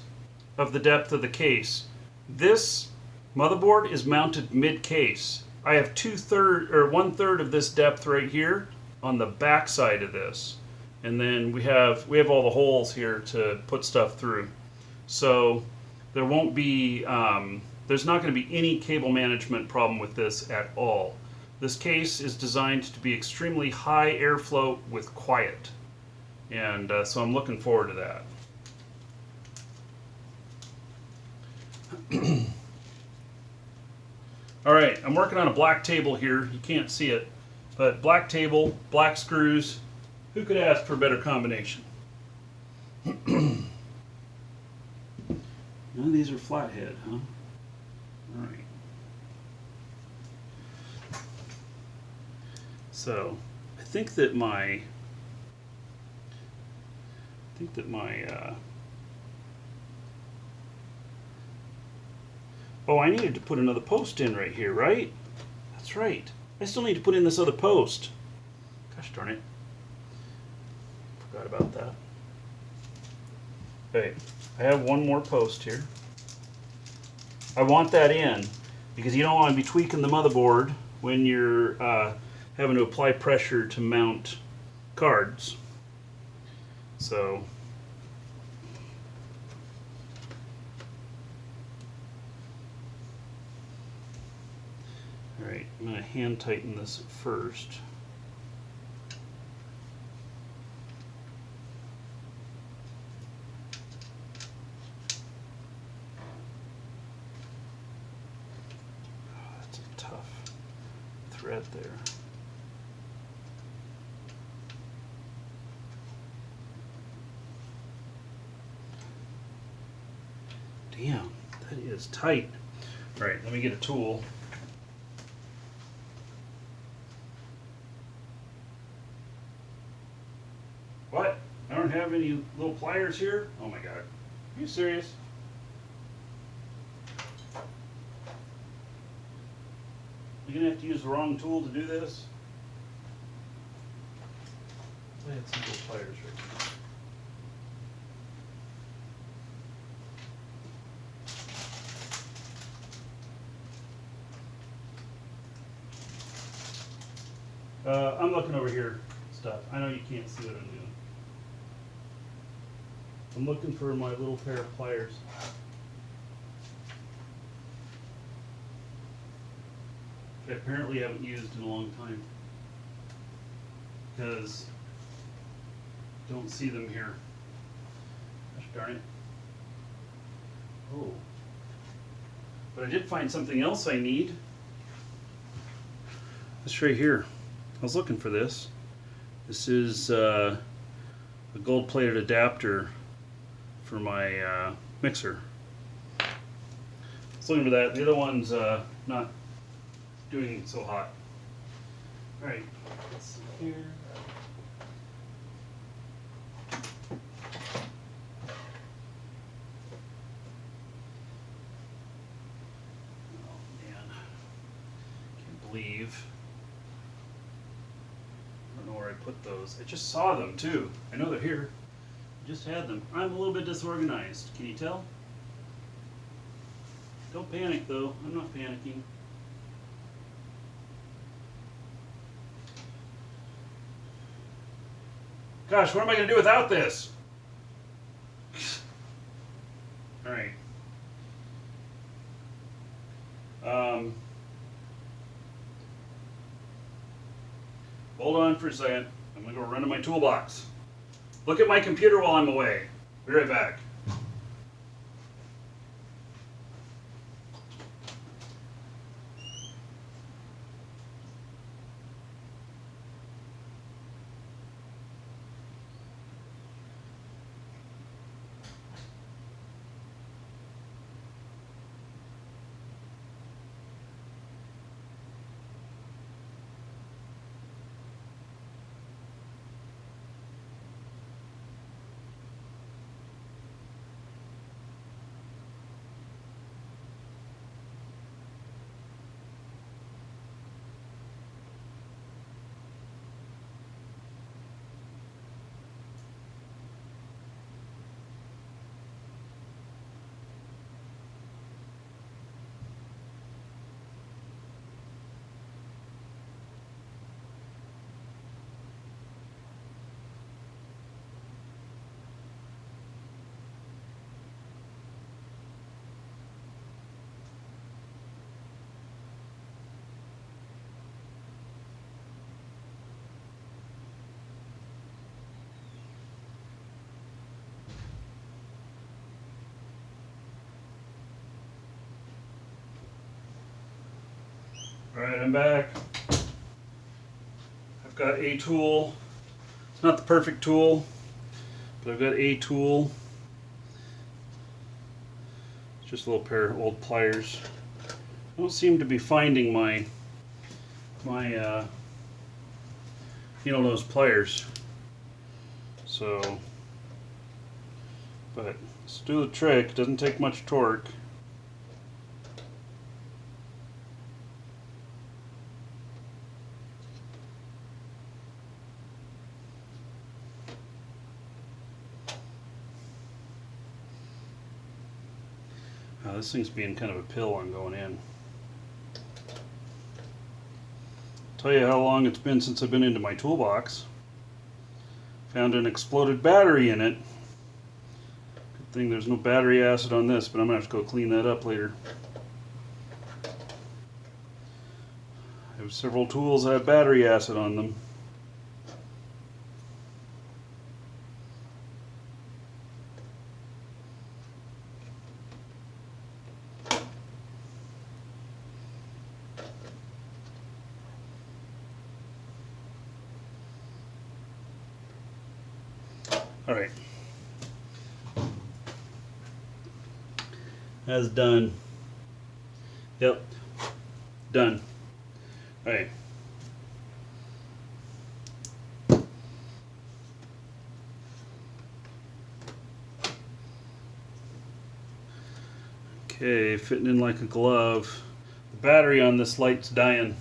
of the depth of the case. This motherboard is mounted mid-case. I have 1/3 of this depth right here on the back side of this, and then we have all the holes here to put stuff through. So there won't be. There's not going to be any cable management problem with this at all. This case is designed to be extremely high airflow with quiet. And so I'm looking forward to that. All right, I'm working on a black table here. You can't see it, but black table, black screws. Who could ask for a better combination? None of these are flathead, huh? All right. So, I think that my Oh, I needed to put another post in right here, right? That's right. I still need to put in this other post. Gosh darn it. Forgot about that. Okay, I have one more post here. I want that in because you don't want to be tweaking the motherboard when you're having to apply pressure to mount cards. So all right, I'm going to hand tighten this first. Oh, that's a tough thread there. Damn, that is tight. All right, let me get a tool. What? I don't have any little pliers here? Oh my god. Are you serious? You're gonna have to use the wrong tool to do this? I had some little pliers right here. I'm looking over here, stuff. I know you can't see what I'm doing. I'm looking for my little pair of pliers. I apparently haven't used in a long time. Because don't see them here. Gosh darn it. Oh. But I did find something else I need. This right here. I was looking for this. This is a gold-plated adapter for my mixer. I was looking for that. The other one's not doing so hot. All right, let's see here. Oh man, can't believe. I don't know where I put those. I just saw them too. I know they're here. I just had them. I'm a little bit disorganized. Can you tell? Don't panic though. I'm not panicking. Gosh, what am I going to do without this? All right. Hold on for a second. I'm going to go run to my toolbox. Look at my computer while I'm away. Be right back. Alright, I'm back. I've got a tool. It's not the perfect tool, but I've got a tool. It's just a little pair of old pliers. I don't seem to be finding my needle nose pliers. So, but let's do the trick. It doesn't take much torque. This thing's being kind of a pill on going in. Tell you how long it's been since I've been into my toolbox. Found an exploded battery in it. Good thing there's no battery acid on this, but I'm gonna have to go clean that up later. I have several tools that have battery acid on them. All right, that's done. Yep, done. All right. Okay, fitting in like a glove. The battery on this light's dying.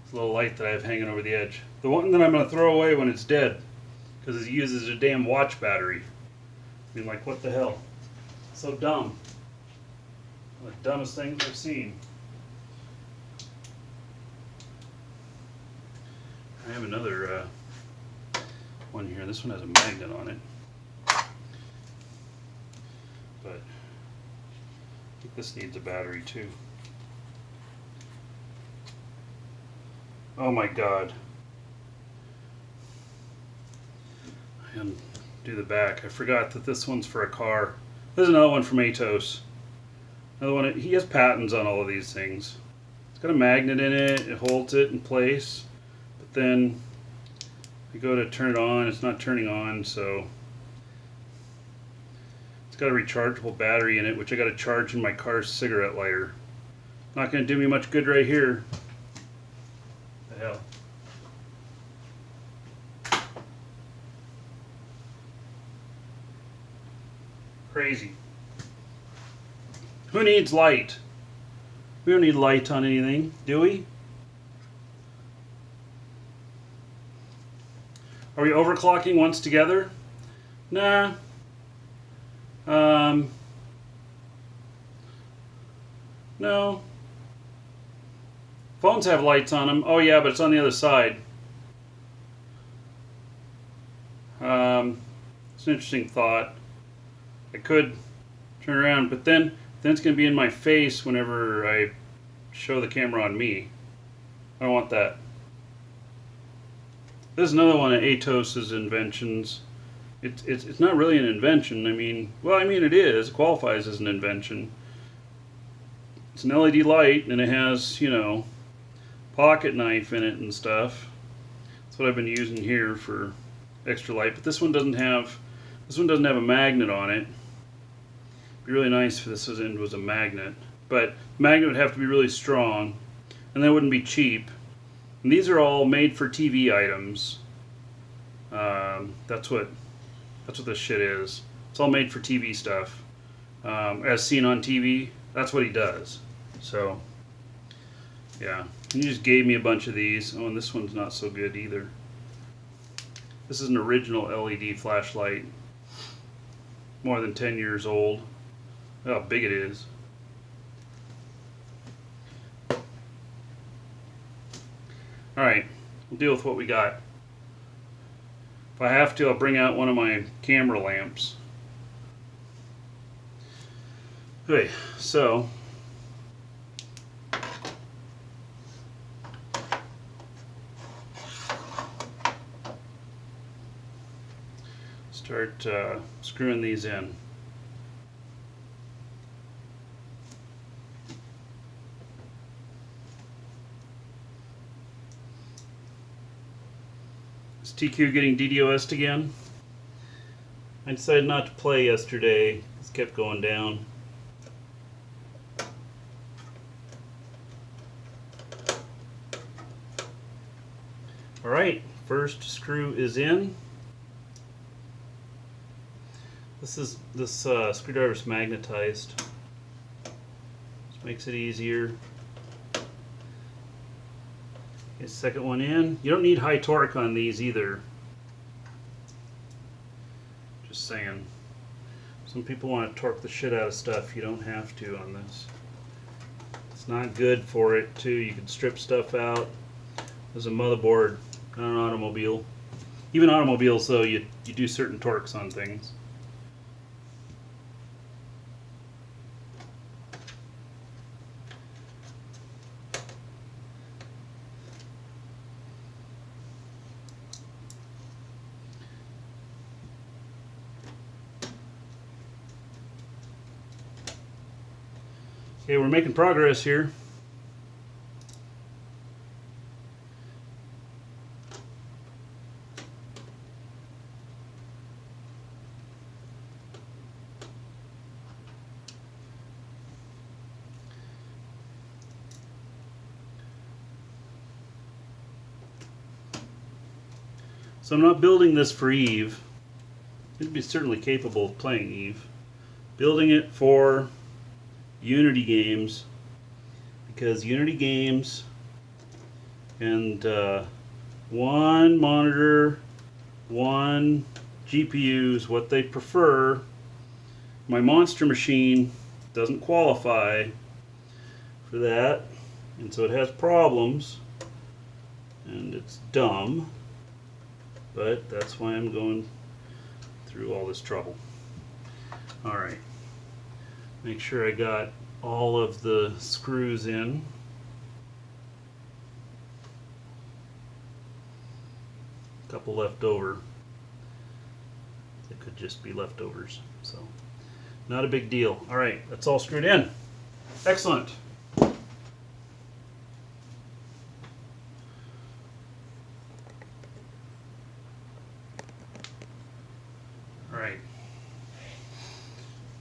It's a little light that I have hanging over the edge. The one that I'm going to throw away when it's dead, because it uses a damn watch battery. I mean, like, what the hell? So dumb. One of the dumbest things I've seen. I have another one here. This one has a magnet on it. But I think this needs a battery too. Oh my God. And do the back. I forgot that this one's for a car. There's another one from Atos. Another one. He has patents on all of these things. It's got a magnet in it. It holds it in place. But then I go to turn it on. It's not turning on. So it's got a rechargeable battery in it, which I got to charge in my car's cigarette lighter. Not going to do me much good right here. What the hell? Crazy. Who needs light? We don't need light on anything, do we? Are we overclocking once together? Nah. No. Phones have lights on them. Oh yeah, but it's on the other side. It's an interesting thought. I could turn around, but then it's going to be in my face whenever I show the camera on me. I don't want that. This is another one of Atos's inventions. It's not really an invention. I mean, well, I mean it is. It qualifies as an invention. It's an LED light, and it has, you know, pocket knife in it and stuff. That's what I've been using here for extra light. But this one doesn't have a magnet on it. It'd be really nice if this was a magnet, but the magnet would have to be really strong, and that wouldn't be cheap. And these are all made for TV items. That's what this shit is. It's all made for TV stuff. As seen on TV, that's what he does. So, yeah. And he just gave me a bunch of these. Oh, and this one's not so good either. This is an original LED flashlight. More than 10 years old. Look how big it is. Alright, we'll deal with what we got. If I have to, I'll bring out one of my camera lamps. Okay, so start screwing these in. Is TQ getting DDoS'd again? I decided not to play yesterday. It kept going down. Alright, first screw is in. This screwdriver's magnetized. This makes it easier. Okay, second one in. You don't need high torque on these either. Just saying. Some people want to torque the shit out of stuff. You don't have to on this. It's not good for it too. You can strip stuff out. There's a motherboard on an automobile. Even automobiles though, you do certain torques on things. Okay, we're making progress here. So I'm not building this for Eve. It'd be certainly capable of playing Eve. Building it for Unity games, because Unity games and one monitor, one GPU is what they prefer. My monster machine doesn't qualify for that, and so it has problems, and it's dumb, but that's why I'm going through all this trouble. Alright. Make sure I got all of the screws in. A couple left over. They could just be leftovers, so not a big deal. All right, that's all screwed in. Excellent. All right.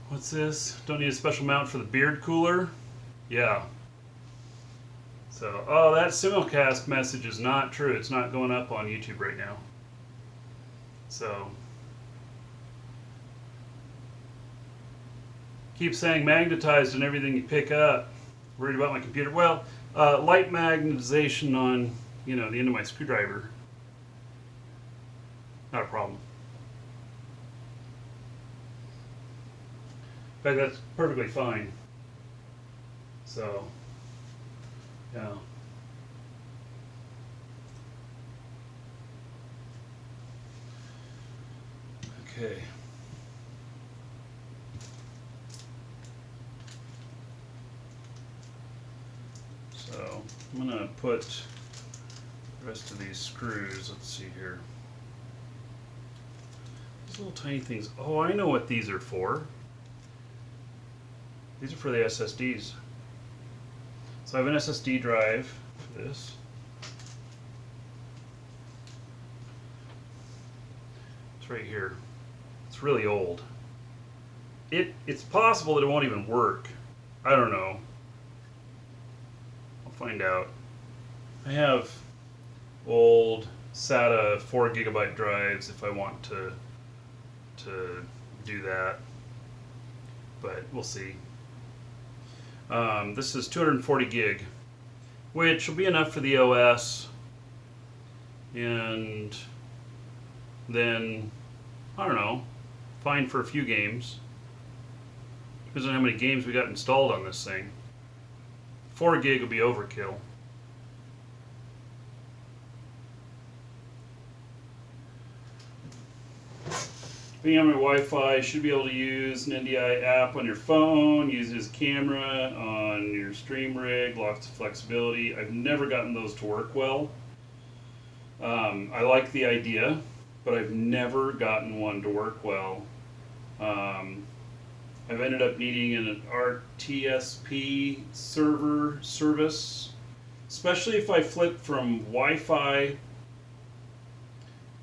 What's this? Don't need a special mount for the beard cooler? Yeah. So, oh, that simulcast message is not true. It's not going up on YouTube right now. So, keep saying magnetized and everything you pick up. Worried about my computer? Well, light magnetization on, you know, the end of my screwdriver. Not a problem. In fact, that's perfectly fine. So, yeah. Okay. So, I'm going to put the rest of these screws, let's see here. These little tiny things. Oh, I know what these are for. These are for the SSDs. So I have an SSD drive for this. It's right here. It's really old. It's possible that it won't even work. I don't know. I'll find out. I have old SATA 4 GB drives if I want to do that, but we'll see. This is 240 gig, which will be enough for the OS, and then, I don't know, fine for a few games. Depends on how many games we got installed on this thing. 4 gig will be overkill. Being on my Wi-Fi, should be able to use an NDI app on your phone, uses camera on your stream rig, lots of flexibility. I've never gotten those to work well. I like the idea, but I've never gotten one to work well. I've ended up needing an RTSP server service, especially if I flip from Wi-Fi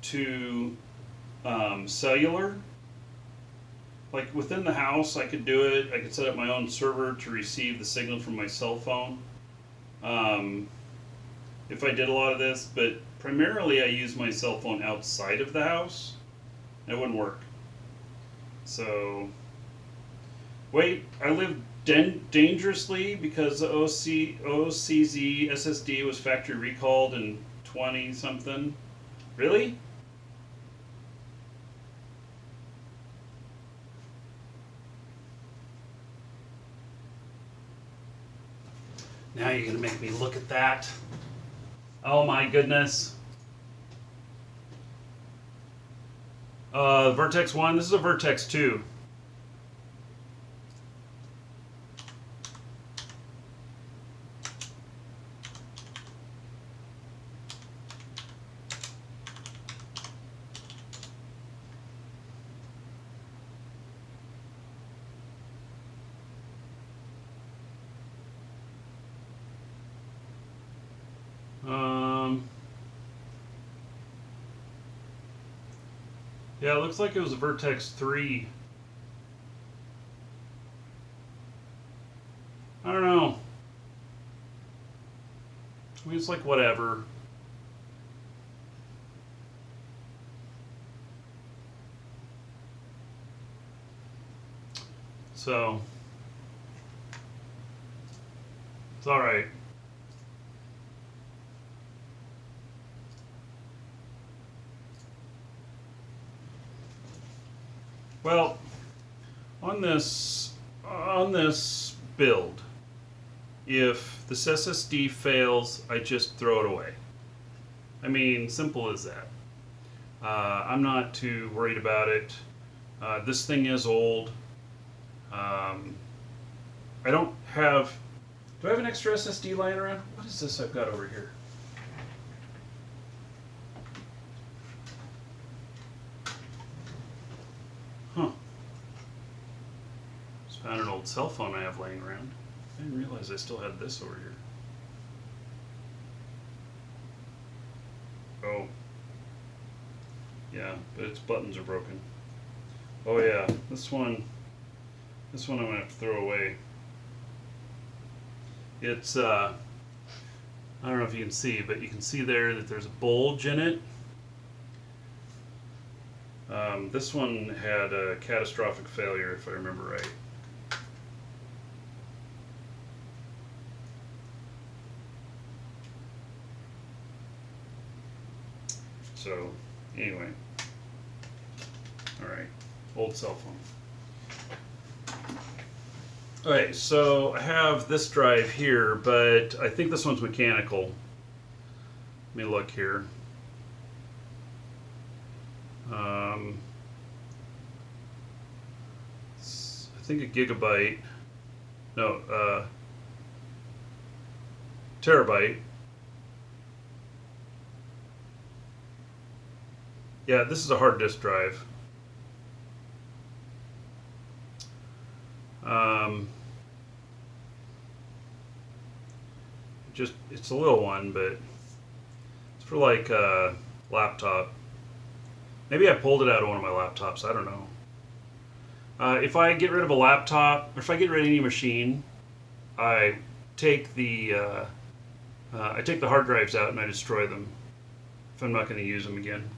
to cellular. Like within the house I could do it. I could set up my own server to receive the signal from my cell phone if I did a lot of this, but primarily I use my cell phone outside of the house. It wouldn't work. So wait, I lived dangerously because the OCZ SSD was factory recalled in 20 something. Really? Now you're gonna make me look at that. Oh my goodness. Vertex 1, this is a Vertex 2. Yeah, it looks like it was a Vertex 3. I don't know. I mean, it's like whatever. So, it's alright. Well, on this build, if this SSD fails, I just throw it away. I mean, simple as that. I'm not too worried about it. This thing is old. I don't have... Do I have an extra SSD lying around? What is this I've got over here? Huh. Just found an old cell phone I have laying around. I didn't realize I still had this over here. Oh. Yeah, but its buttons are broken. Oh yeah, this one I'm gonna have to throw away. It's I don't know if you can see, but you can see there that there's a bulge in it. This one had a catastrophic failure, if I remember right. So, anyway. Alright, old cell phone. Alright, so I have this drive here, but I think this one's mechanical. Let me look here. I think a gigabyte. No, terabyte. Yeah, this is a hard disk drive. It's a little one, but it's for like a laptop. Maybe I pulled it out of one of my laptops, I don't know. If I get rid of a laptop, or if I get rid of any machine, I take the hard drives out and I destroy them if I'm not going to use them again.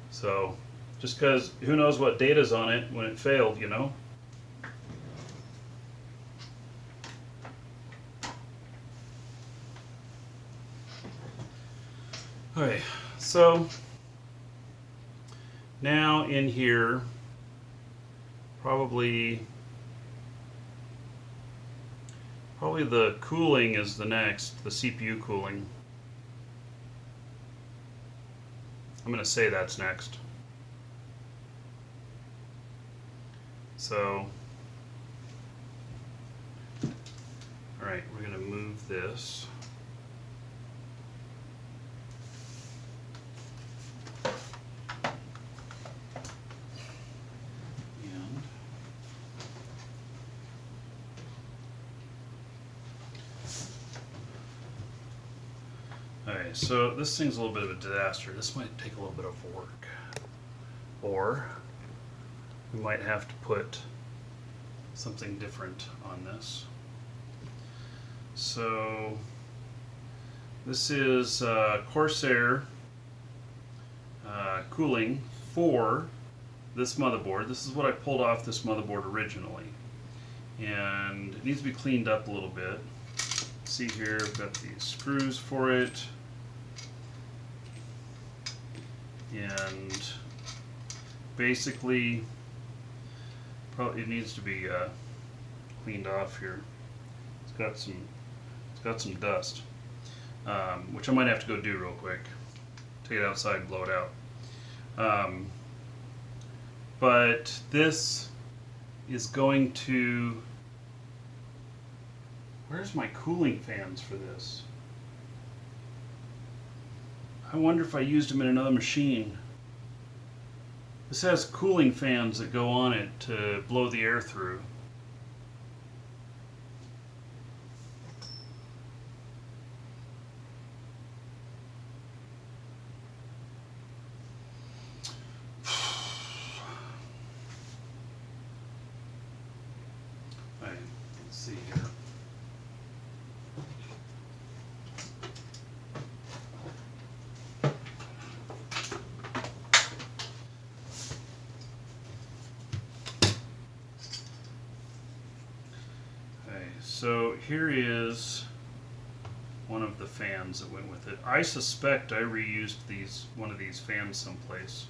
So, just because who knows what data's on it when it failed, you know? Okay, so now in here, probably the cooling is the next, the CPU cooling. I'm going to say that's next. So, all right, we're going to move this. Alright, so this thing's a little bit of a disaster. This might take a little bit of work. Or we might have to put something different on this. So this is Corsair cooling for this motherboard. This is what I pulled off this motherboard originally. And it needs to be cleaned up a little bit. See here, I've got these screws for it. And basically, probably it needs to be cleaned off here. It's got some got some dust, which I might have to go do real quick. Take it outside and blow it out. But this is going to... Where's my cooling fans for this? I wonder if I used them in another machine. This has cooling fans that go on it to blow the air through. All right, let's see here. So here is one of the fans that went with it. I suspect I reused one of these fans someplace.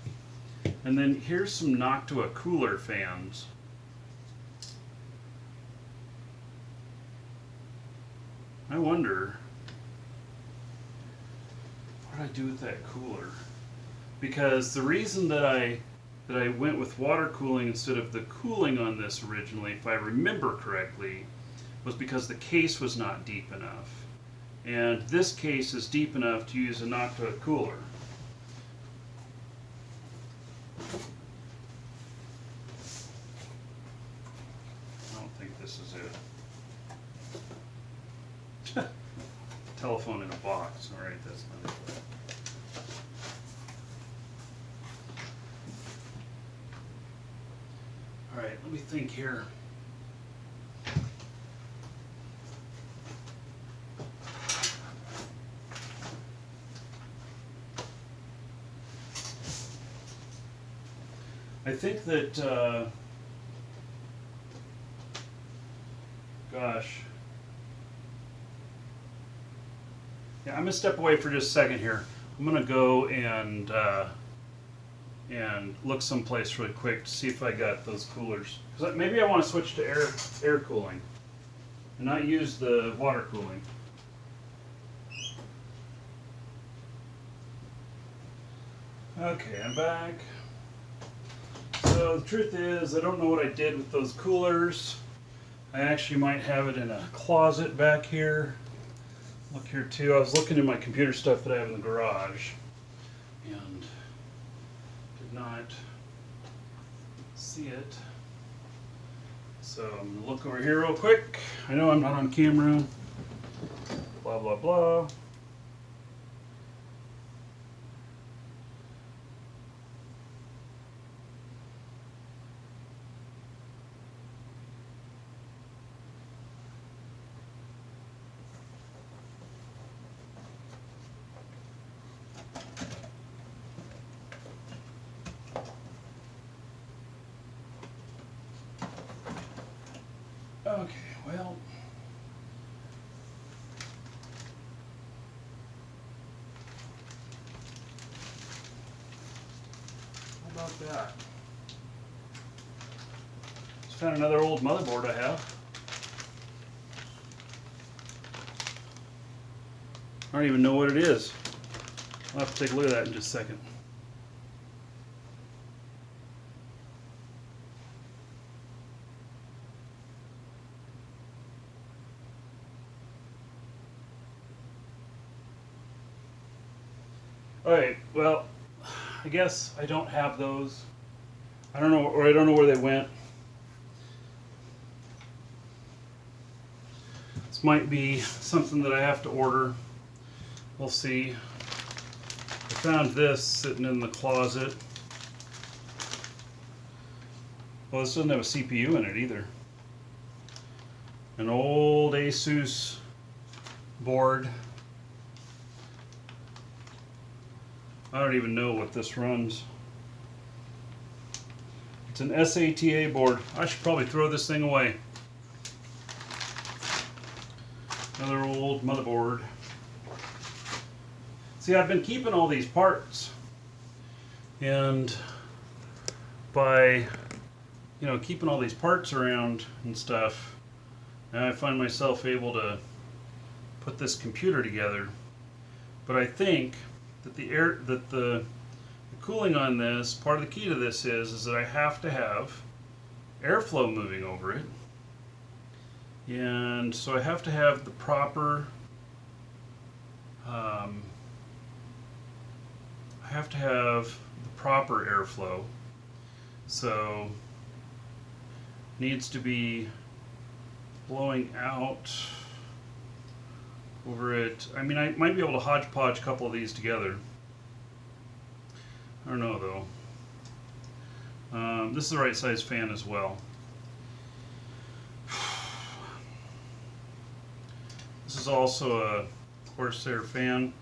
And then here's some Noctua cooler fans. I wonder what did I do with that cooler? Because the reason that I went with water cooling instead of the cooling on this originally, if I remember correctly, was because the case was not deep enough. And this case is deep enough to use a Noctua cooler. I don't think this is it. Telephone in a box. All right, that's not it. All right, let me think here. I think that, gosh. Yeah, I'm going to step away for just a second here. I'm going to go and look someplace really quick to see if I got those coolers. 'Cause maybe I want to switch to air cooling and not use the water cooling. Okay, I'm back. So the truth is, I don't know what I did with those coolers. I actually might have it in a closet back here. Look here too. I was looking in my computer stuff that I have in the garage and did not see it. So I'm going to look over here real quick. I know I'm not on camera. Blah, blah, blah. Okay, well, how about that? Just found another old motherboard I have. I don't even know what it is. I'll have to take a look at that in just a second. Alright, well, I guess I don't have those. I don't know, or I don't know where they went. This might be something that I have to order. We'll see. I found this sitting in the closet. Well, this doesn't have a CPU in it either. An old Asus board. I don't even know what this runs. It's an SATA board. I should probably throw this thing away. Another old motherboard. See, I've been keeping all these parts, and by keeping all these parts around and stuff, now I find myself able to put this computer together. But I think that the cooling on this, part of the key to this is that I have to have airflow moving over it. And so I have to have the proper airflow. So needs to be blowing out over it. I mean, I might be able to hodgepodge a couple of these together. I don't know though. This is the right size fan as well. This is also a Corsair fan.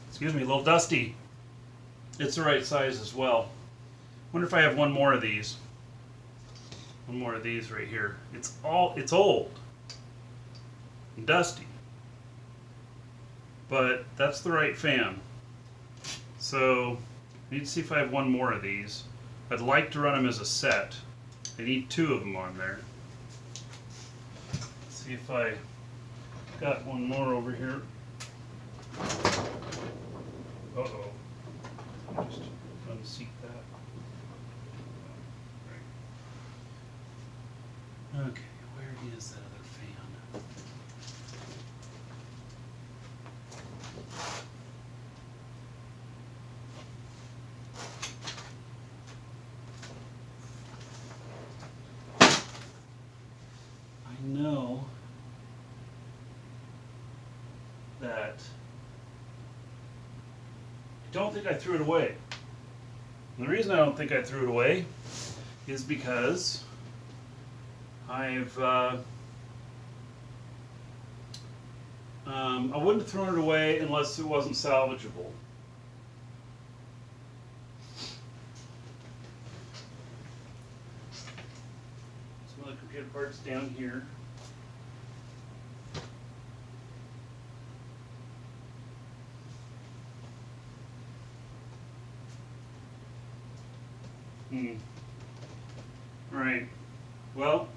Excuse me, a little dusty. It's the right size as well. Wonder if I have one more of these. One more of these right here. It's old and dusty, but that's the right fan. So I need to see if I have one more of these. I'd like to run them as a set. I need 2 of them on there. Let's see if I got one more over here. Uh-oh. Just unseat that. Right. Okay, where is that other fan? I know that I don't think I threw it away. And the reason I don't think I threw it away is because I wouldn't have thrown it away unless it wasn't salvageable. Some of the computer parts down here. All right. Well,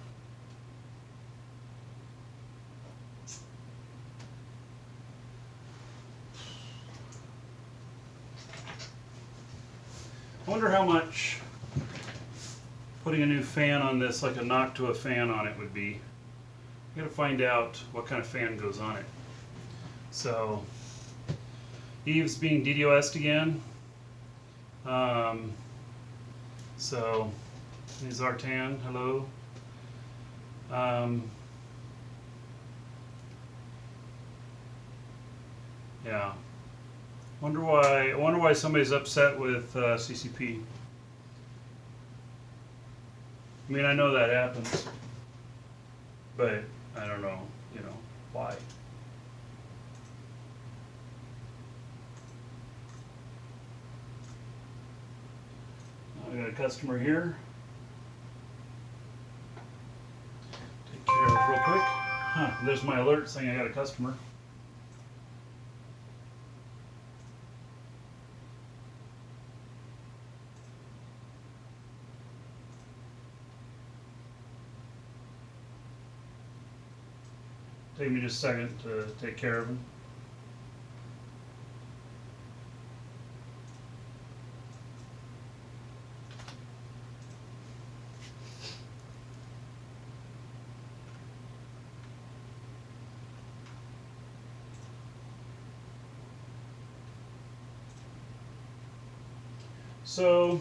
I wonder how much putting a new fan on this, like a Noctua fan on it, would be. I gotta find out what kind of fan goes on it. So, Eve's being DDoS'd again. So, here's Artan, hello. Yeah. I wonder why somebody's upset with CCP. I mean, I know that happens, but I don't know, why. I got a customer here. Take care of it real quick. Huh, there's my alert saying I got a customer. Take me just a second to take care of him. So,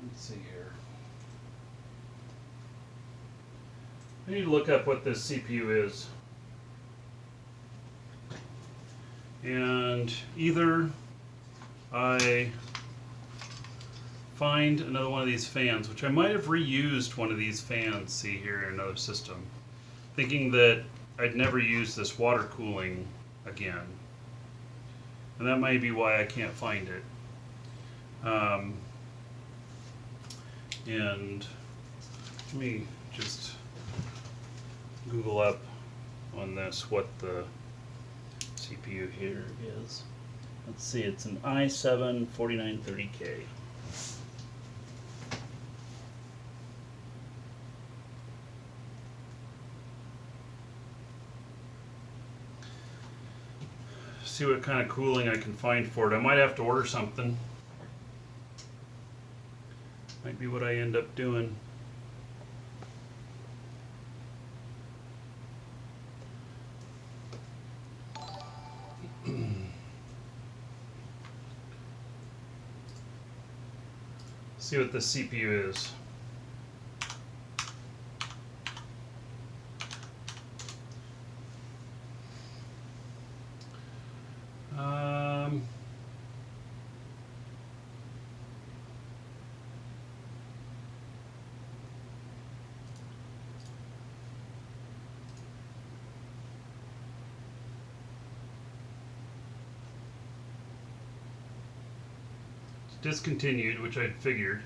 let's see here. I need to look up what this CPU is. And either I find another one of these fans, which I might have reused one of these fans, see here, in another system, thinking that I'd never use this water cooling again. And that might be why I can't find it. And let me just Google up on this what the CPU here is. Let's see, it's an i7 4930K. see what kind of cooling I can find for it. I might have to order something. Might be what I end up doing. See what the CPU is. Discontinued, which I'd figured.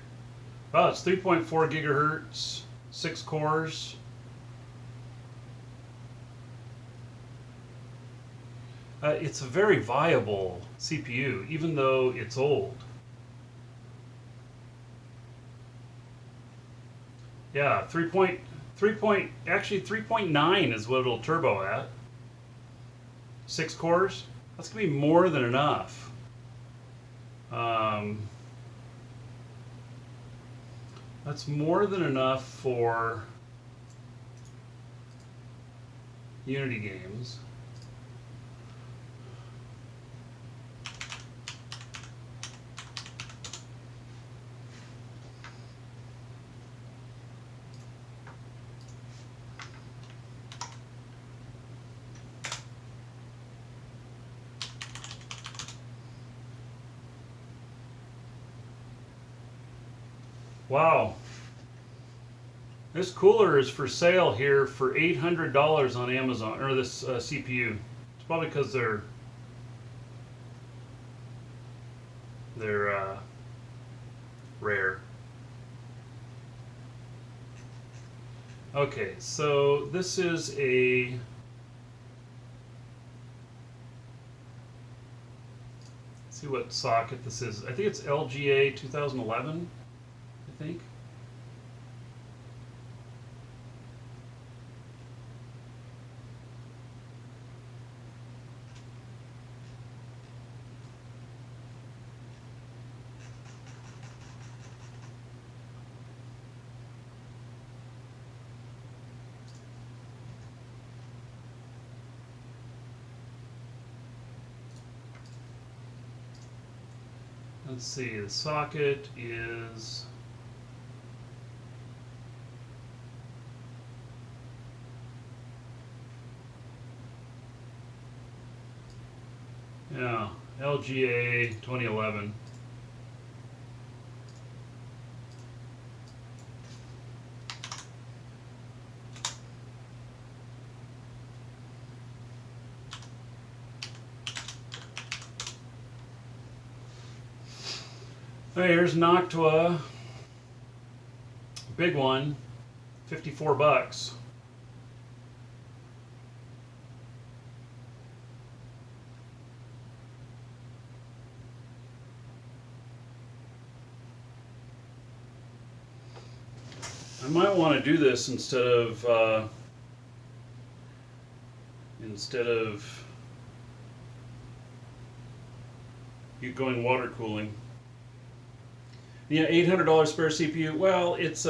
Well, it's 3.4 gigahertz, 6 cores. It's a very viable CPU, even though it's old. Yeah, 3.9 is what it'll turbo at. 6 cores. That's gonna be more than enough. That's more than enough for Unity games. Wow. This cooler is for sale here for $800 on Amazon, or this CPU. It's probably because they're rare. Okay, so this is a see what socket this is. I think it's LGA 2011. I think. Let's see, the socket is yeah, LGA 2011. Hey, here's Noctua, big one, 54 bucks. I might want to do this instead of you going water cooling. Yeah, $800 spare CPU. Well, it's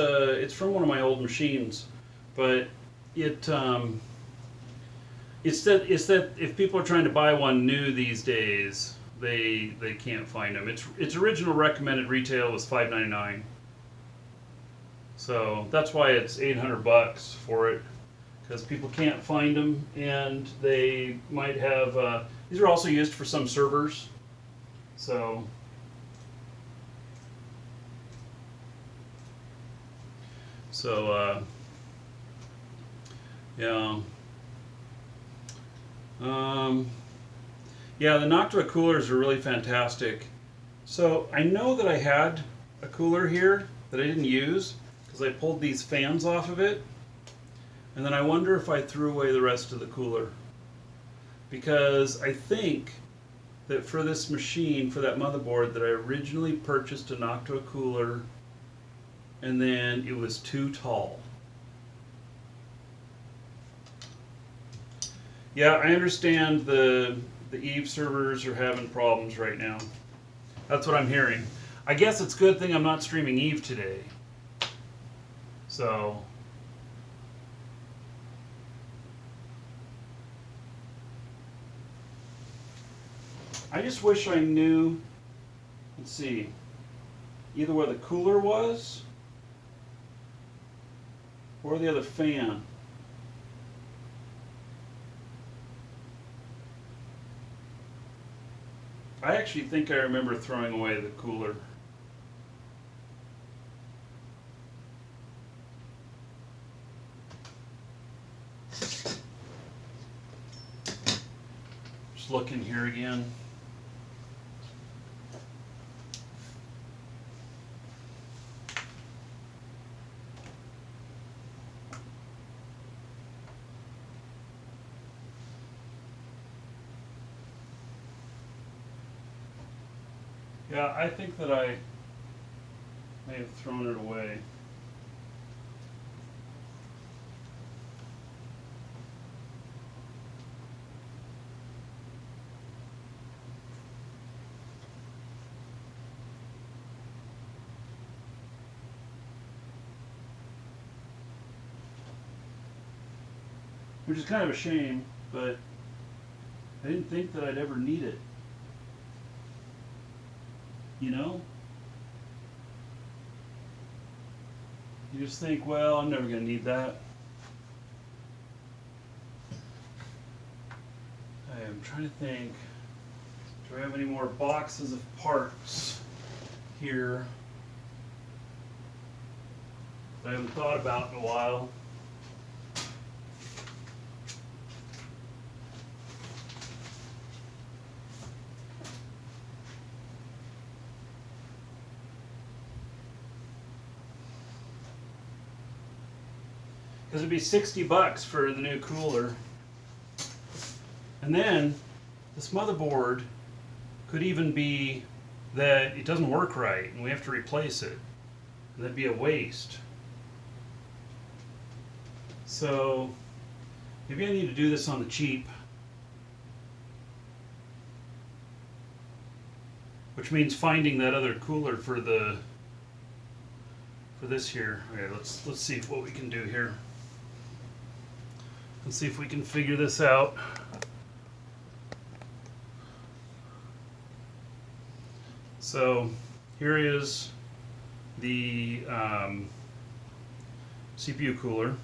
from one of my old machines, but it's that if people are trying to buy one new these days, they can't find them. Its original recommended retail was $599. So that's why it's 800 bucks for it, because people can't find them, and they might have. These are also used for some servers, so. Yeah. Yeah, the Noctua coolers are really fantastic. So I know that I had a cooler here that I didn't use because I pulled these fans off of it, and then I wonder if I threw away the rest of the cooler, because I think that for this machine, for that motherboard, that I originally purchased a Noctua cooler, and then it was too tall. Yeah, I understand the the Eve servers are having problems right now. That's what I'm hearing. I guess it's a good thing I'm not streaming Eve today. So I just wish I knew, let's see, either where the cooler was or the other fan. I actually think I remember throwing away the cooler. Just looking here again. Yeah, I think that I may have thrown it away. Which is kind of a shame, but I didn't think that I'd ever need it. You know? You just think, well, I'm never going to need that. I am trying to think, do I have any more boxes of parts here that I haven't thought about in a while? Because it'd be $60 for the new cooler. And then this motherboard could even be that it doesn't work right and we have to replace it. And that'd be a waste. So maybe I need to do this on the cheap. Which means finding that other cooler for this here. Okay, let's see what we can do here. Let's see if we can figure this out. So here is the CPU cooler.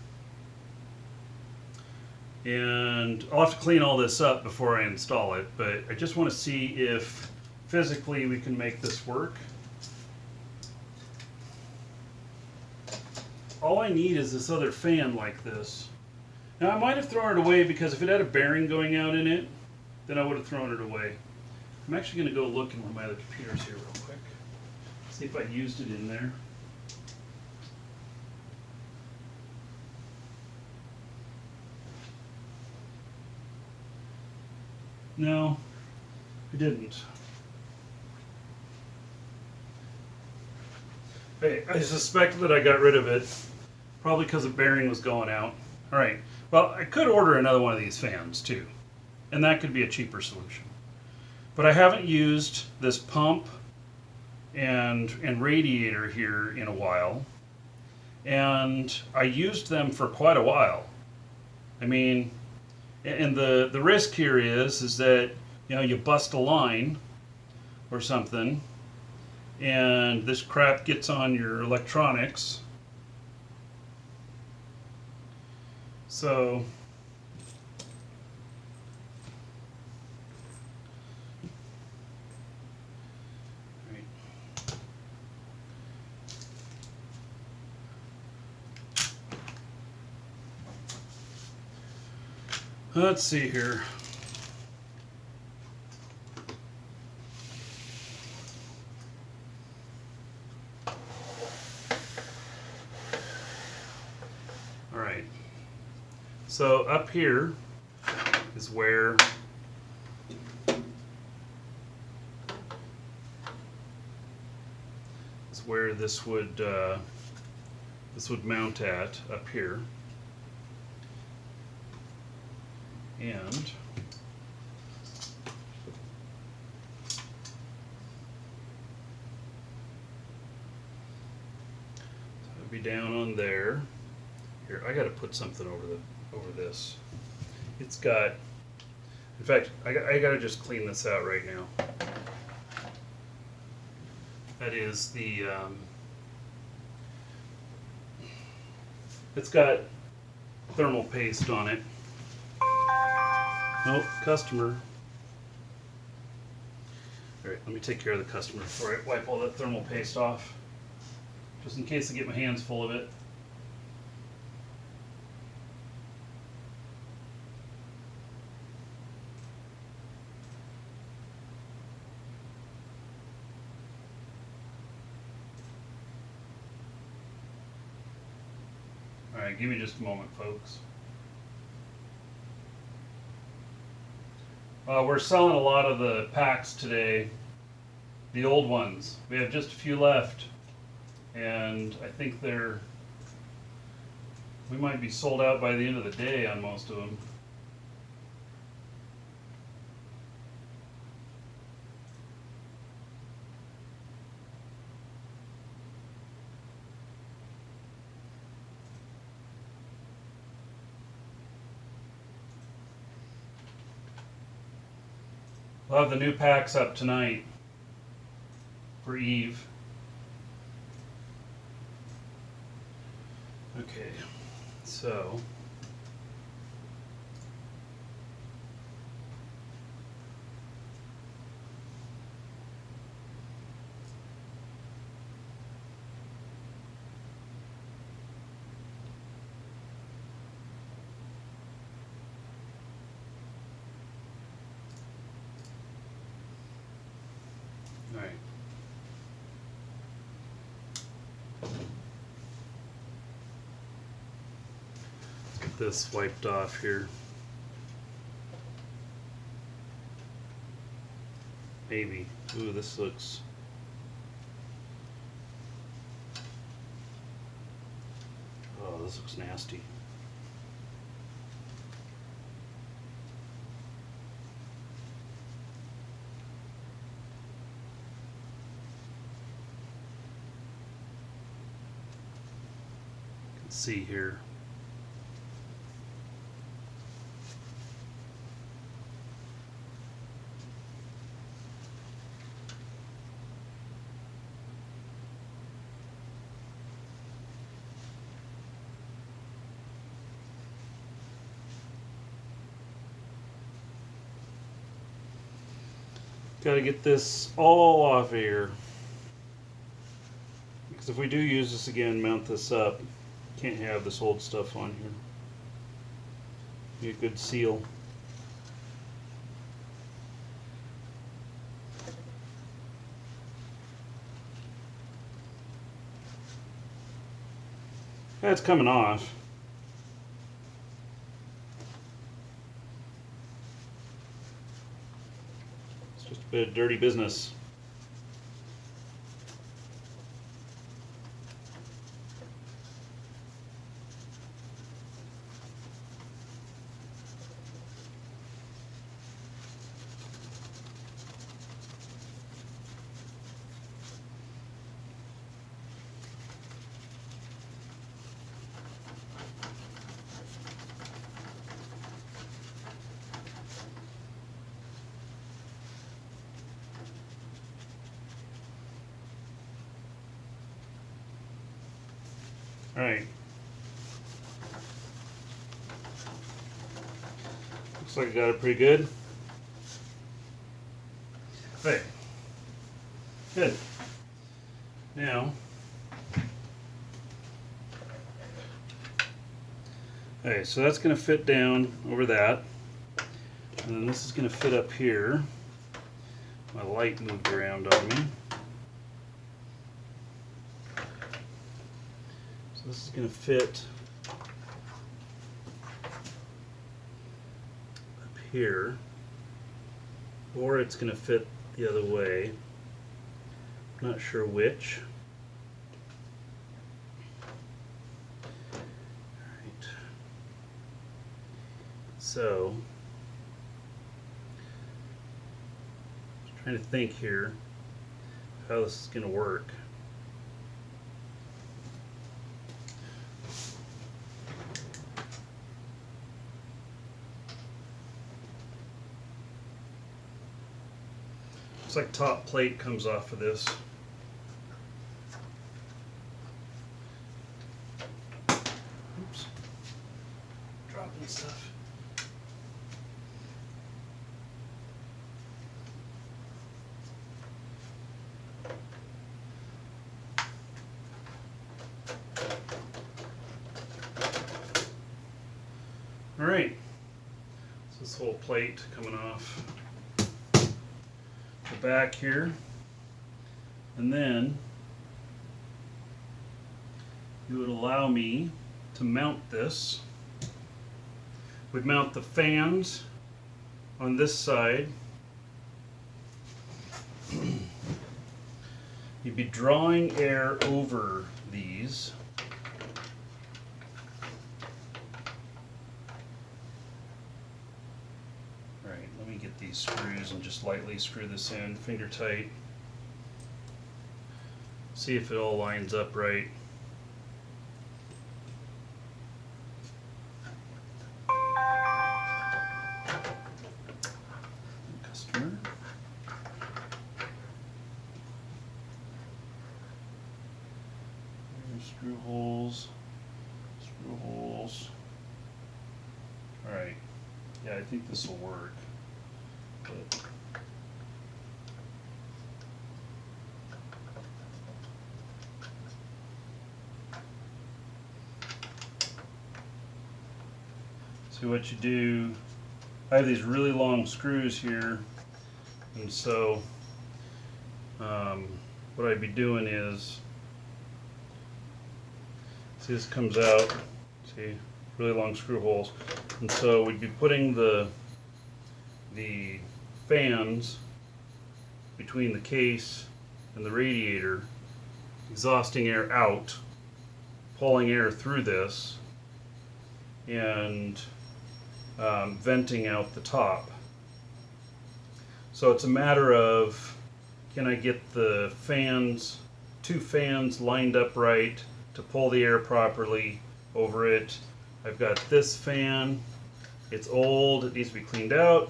And I'll have to clean all this up before I install it, but I just want to see if physically we can make this work. All I need is this other fan like this. Now I might have thrown it away because if it had a bearing going out in it, then I would have thrown it away. I'm actually going to go look in one of my other computers here real quick. See if I used it in there. No, I didn't. Hey, I suspect that I got rid of it, probably because the bearing was going out. All right, well, I could order another one of these fans too, and that could be a cheaper solution. But I haven't used this pump and radiator here in a while, and I used them for quite a while. I mean, and the risk here is that, you know, you bust a line or something, and this crap gets on your electronics. So let's see here. All right. So up here is where this would mount at up here. be down on there. Here, I got to put something over this. It's got. In fact, I got to just clean this out right now. That is the. It's got thermal paste on it. Oh, customer. All right, let me take care of the customer before I wipe all that thermal paste off, just in case I get my hands full of it. All right, give me just a moment, folks. We're selling a lot of the packs today, the old ones. We have just a few left, and I think we might be sold out by the end of the day on most of them. We'll have the new packs up tonight for Eve. Okay, so all right. Let's get this wiped off here. Maybe. Ooh, this looks. Oh, this looks nasty. See here. Got to get this all off here, because if we do use this again, mount this up, can't have this old stuff on here. Be a good seal. That's coming off. It's just a bit of dirty business. All right. Looks like I got it pretty good. Okay. Good. Now, okay, so that's going to fit down over that. And then this is going to fit up here. My light moved around on me. This is going to fit up here, or it's going to fit the other way. I'm not sure which. All right. So, I'm trying to think here how this is going to work. like top plate comes off of this. Oops. Dropping stuff. All right. So this whole plate coming off the back here, and then you would allow me to mount this. We'd mount the fans on this side. You'd be drawing air over these. Alright, let me get these screws and just lightly screw this in, finger tight. See if it all lines up right. Customer. Here's screw holes. Screw holes. Alright. Yeah, I think this will work. But so what you do, I have these really long screws here, and so what I'd be doing is, see, this comes out, see, really long screw holes, and so we'd be putting the fans between the case and the radiator, exhausting air out, pulling air through this, and venting out the top. So it's a matter of, can I get the fans, two fans lined up right to pull the air properly over it. I've got this fan, it's old, it needs to be cleaned out.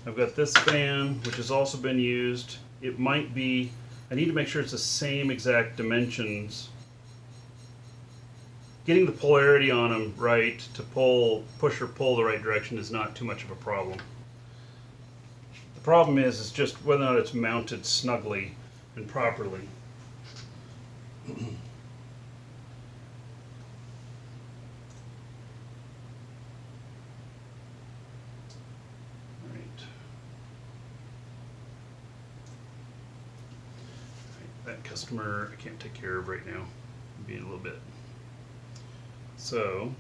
I've got this fan, which has also been used. It might be, I need to make sure it's the same exact dimensions. Getting the polarity on them right to push or pull the right direction is not too much of a problem. The problem is just whether or not it's mounted snugly and properly. That customer I can't take care of right now. I'm being a little bit. So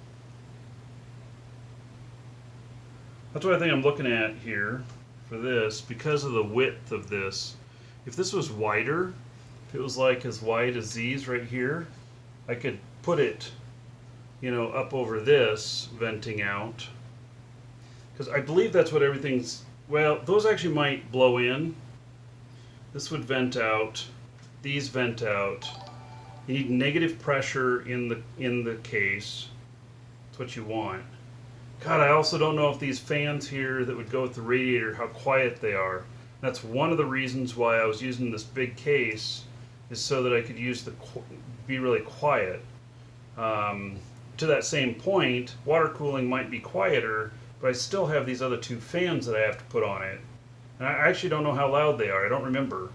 that's what I think I'm looking at here for this, because of the width of this. If this was wider, if it was like as wide as these right here, I could put it, you know, up over this, venting out. Because I believe that's what everything's, well, those actually might blow in. This would vent out. These vent out. You need negative pressure in the case. That's what you want. God, I also don't know if these fans here that would go with the radiator, how quiet they are. That's one of the reasons why I was using this big case, is so that I could use be really quiet. To that same point, water cooling might be quieter, but I still have these other two fans that I have to put on it. And I actually don't know how loud they are. I don't remember.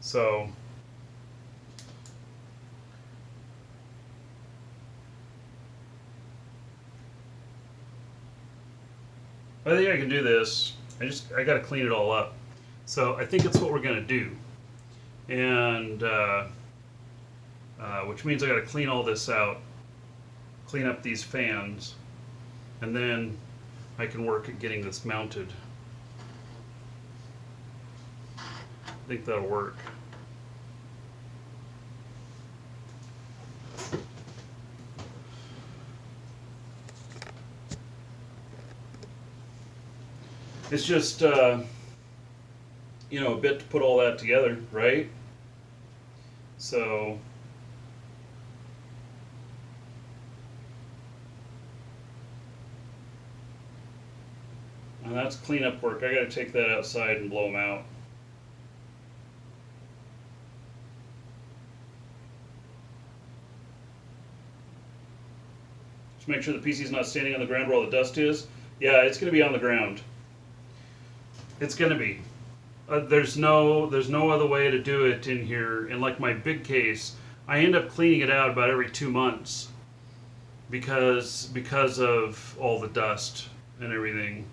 So I think I can do this. I got to clean it all up. So I think it's what we're going to do, and which means I got to clean all this out, clean up these fans, and then I can work at getting this mounted. I think that'll work. It's just, you know, a bit to put all that together, right? So, And that's cleanup work. I gotta take that outside and blow them out. Just make sure the PC's not standing on the ground where all the dust is. Yeah, it's gonna be on the ground. It's gonna be. There's no other way to do it in here. And like my big case, I end up cleaning it out about every 2 months because of all the dust and everything.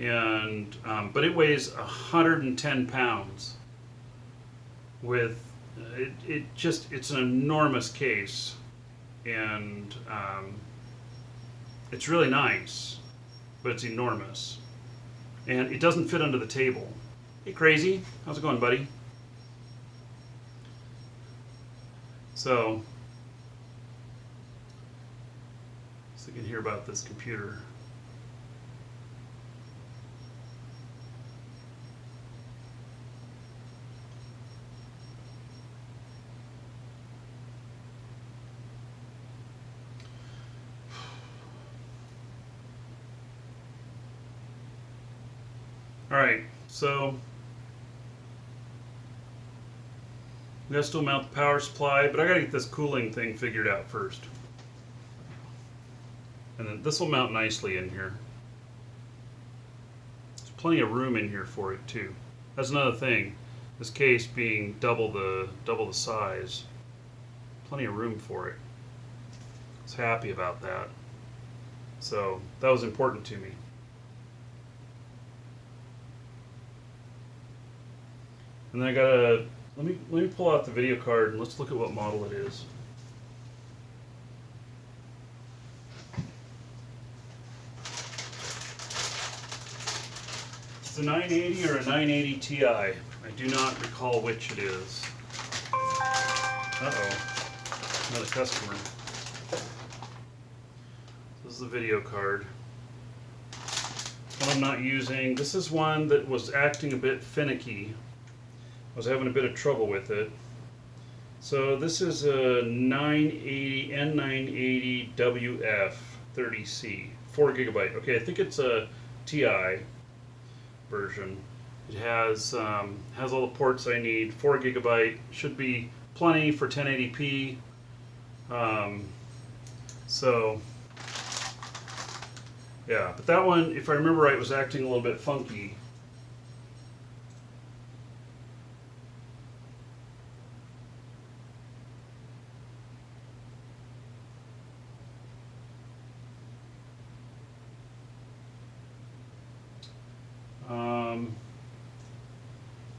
And but it weighs 110 pounds. With it's an enormous case, and it's really nice, but it's enormous, and it doesn't fit under the table. Hey, Crazy, how's it going, buddy? So you can hear about this computer. All right, so we gotta still mount the power supply, but I gotta get this cooling thing figured out first. And then this will mount nicely in here. There's plenty of room in here for it too. That's another thing. This case being double the size, plenty of room for it. I was happy about that. So that was important to me. And then I gotta let me pull out the video card and let's look at what model it is. It's a 980 or a 980 Ti. I do not recall which it is. Uh-oh, another customer. This is the video card. One I'm not using. This is one that was acting a bit finicky. I was having a bit of trouble with it. So this is a 980 N980 WF30C, 4 gigabyte. Okay, I think it's a TI version. It has all the ports I need. 4 gigabyte should be plenty for 1080p. So yeah, but that one, if I remember right, was acting a little bit funky.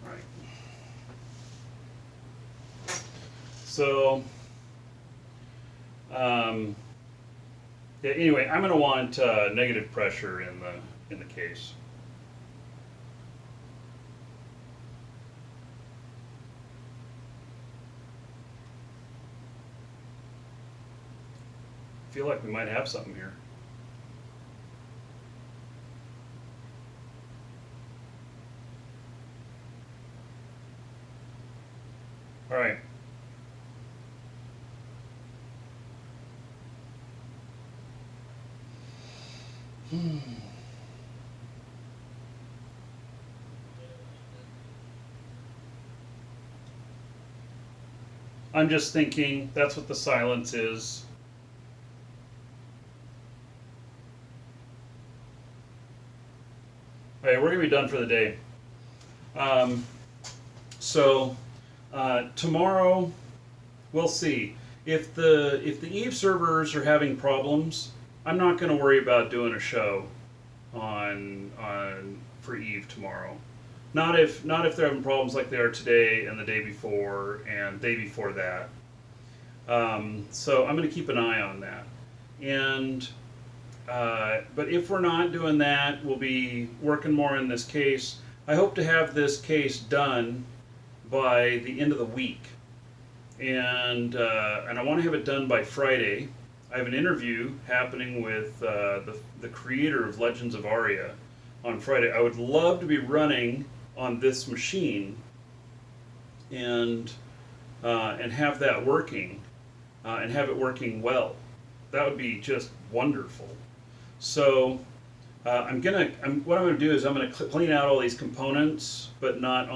Right. So, yeah. Anyway, I'm going to want negative pressure in the case. I feel like we might have something here. All right. I'm just thinking that's what the silence is. All right, we're gonna be done for the day. Tomorrow, we'll see. If the Eve servers are having problems, I'm not going to worry about doing a show for Eve tomorrow. Not if they're having problems like they are today and the day before and day before that. So I'm going to keep an eye on that. And but if we're not doing that, we'll be working more in this case. I hope to have this case done by the end of the week, and I want to have it done by Friday. I have an interview happening with the creator of Legends of Aria on Friday. I would love to be running on this machine and have that working and have it working well. That would be just wonderful. So what I'm gonna do is I'm gonna clean out all these components, but not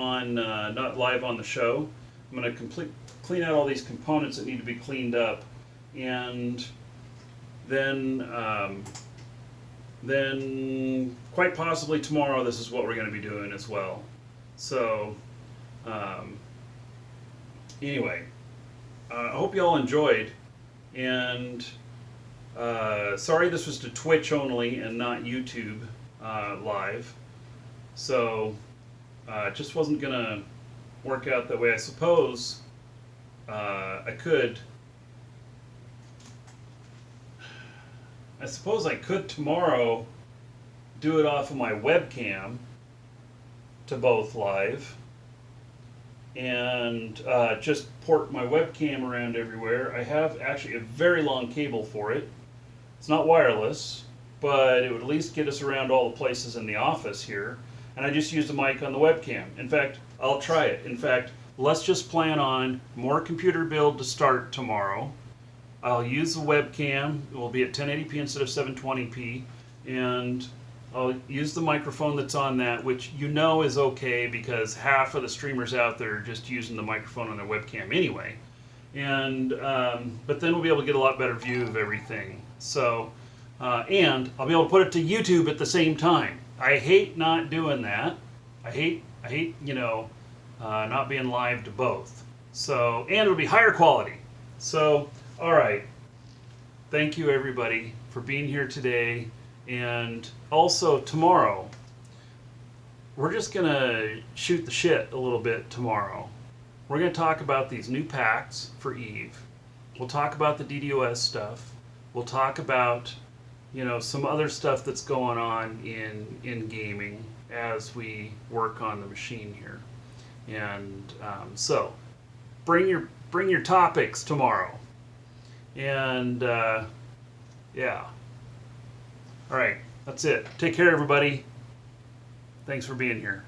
live on the show. I'm gonna clean out all these components that need to be cleaned up, and then quite possibly tomorrow this is what we're gonna be doing as well. So anyway, I hope you all enjoyed, and sorry this was to Twitch only and not YouTube live. So it just wasn't gonna work out that way. I suppose I could tomorrow do it off of my webcam to both live, and just port my webcam around everywhere. I have actually a very long cable for it. It's not wireless, but it would at least get us around all the places in the office here. And I just use the mic on the webcam. In fact, I'll try it. In fact, let's just plan on more computer build to start tomorrow. I'll use the webcam. It will be at 1080p instead of 720p. And I'll use the microphone that's on that, which you know is okay because half of the streamers out there are just using the microphone on their webcam anyway. And but then we'll be able to get a lot better view of everything. So, and I'll be able to put it to YouTube at the same time. I hate not doing that. I hate not being live to both. So, and it'll be higher quality. So, all right. Thank you everybody for being here today. And also tomorrow, we're just gonna shoot the shit a little bit tomorrow. We're gonna talk about these new packs for Eve. We'll talk about the DDoS stuff. We'll talk about, some other stuff that's going on in gaming as we work on the machine here. And so, bring your topics tomorrow. And yeah. All right, that's it. Take care, everybody. Thanks for being here.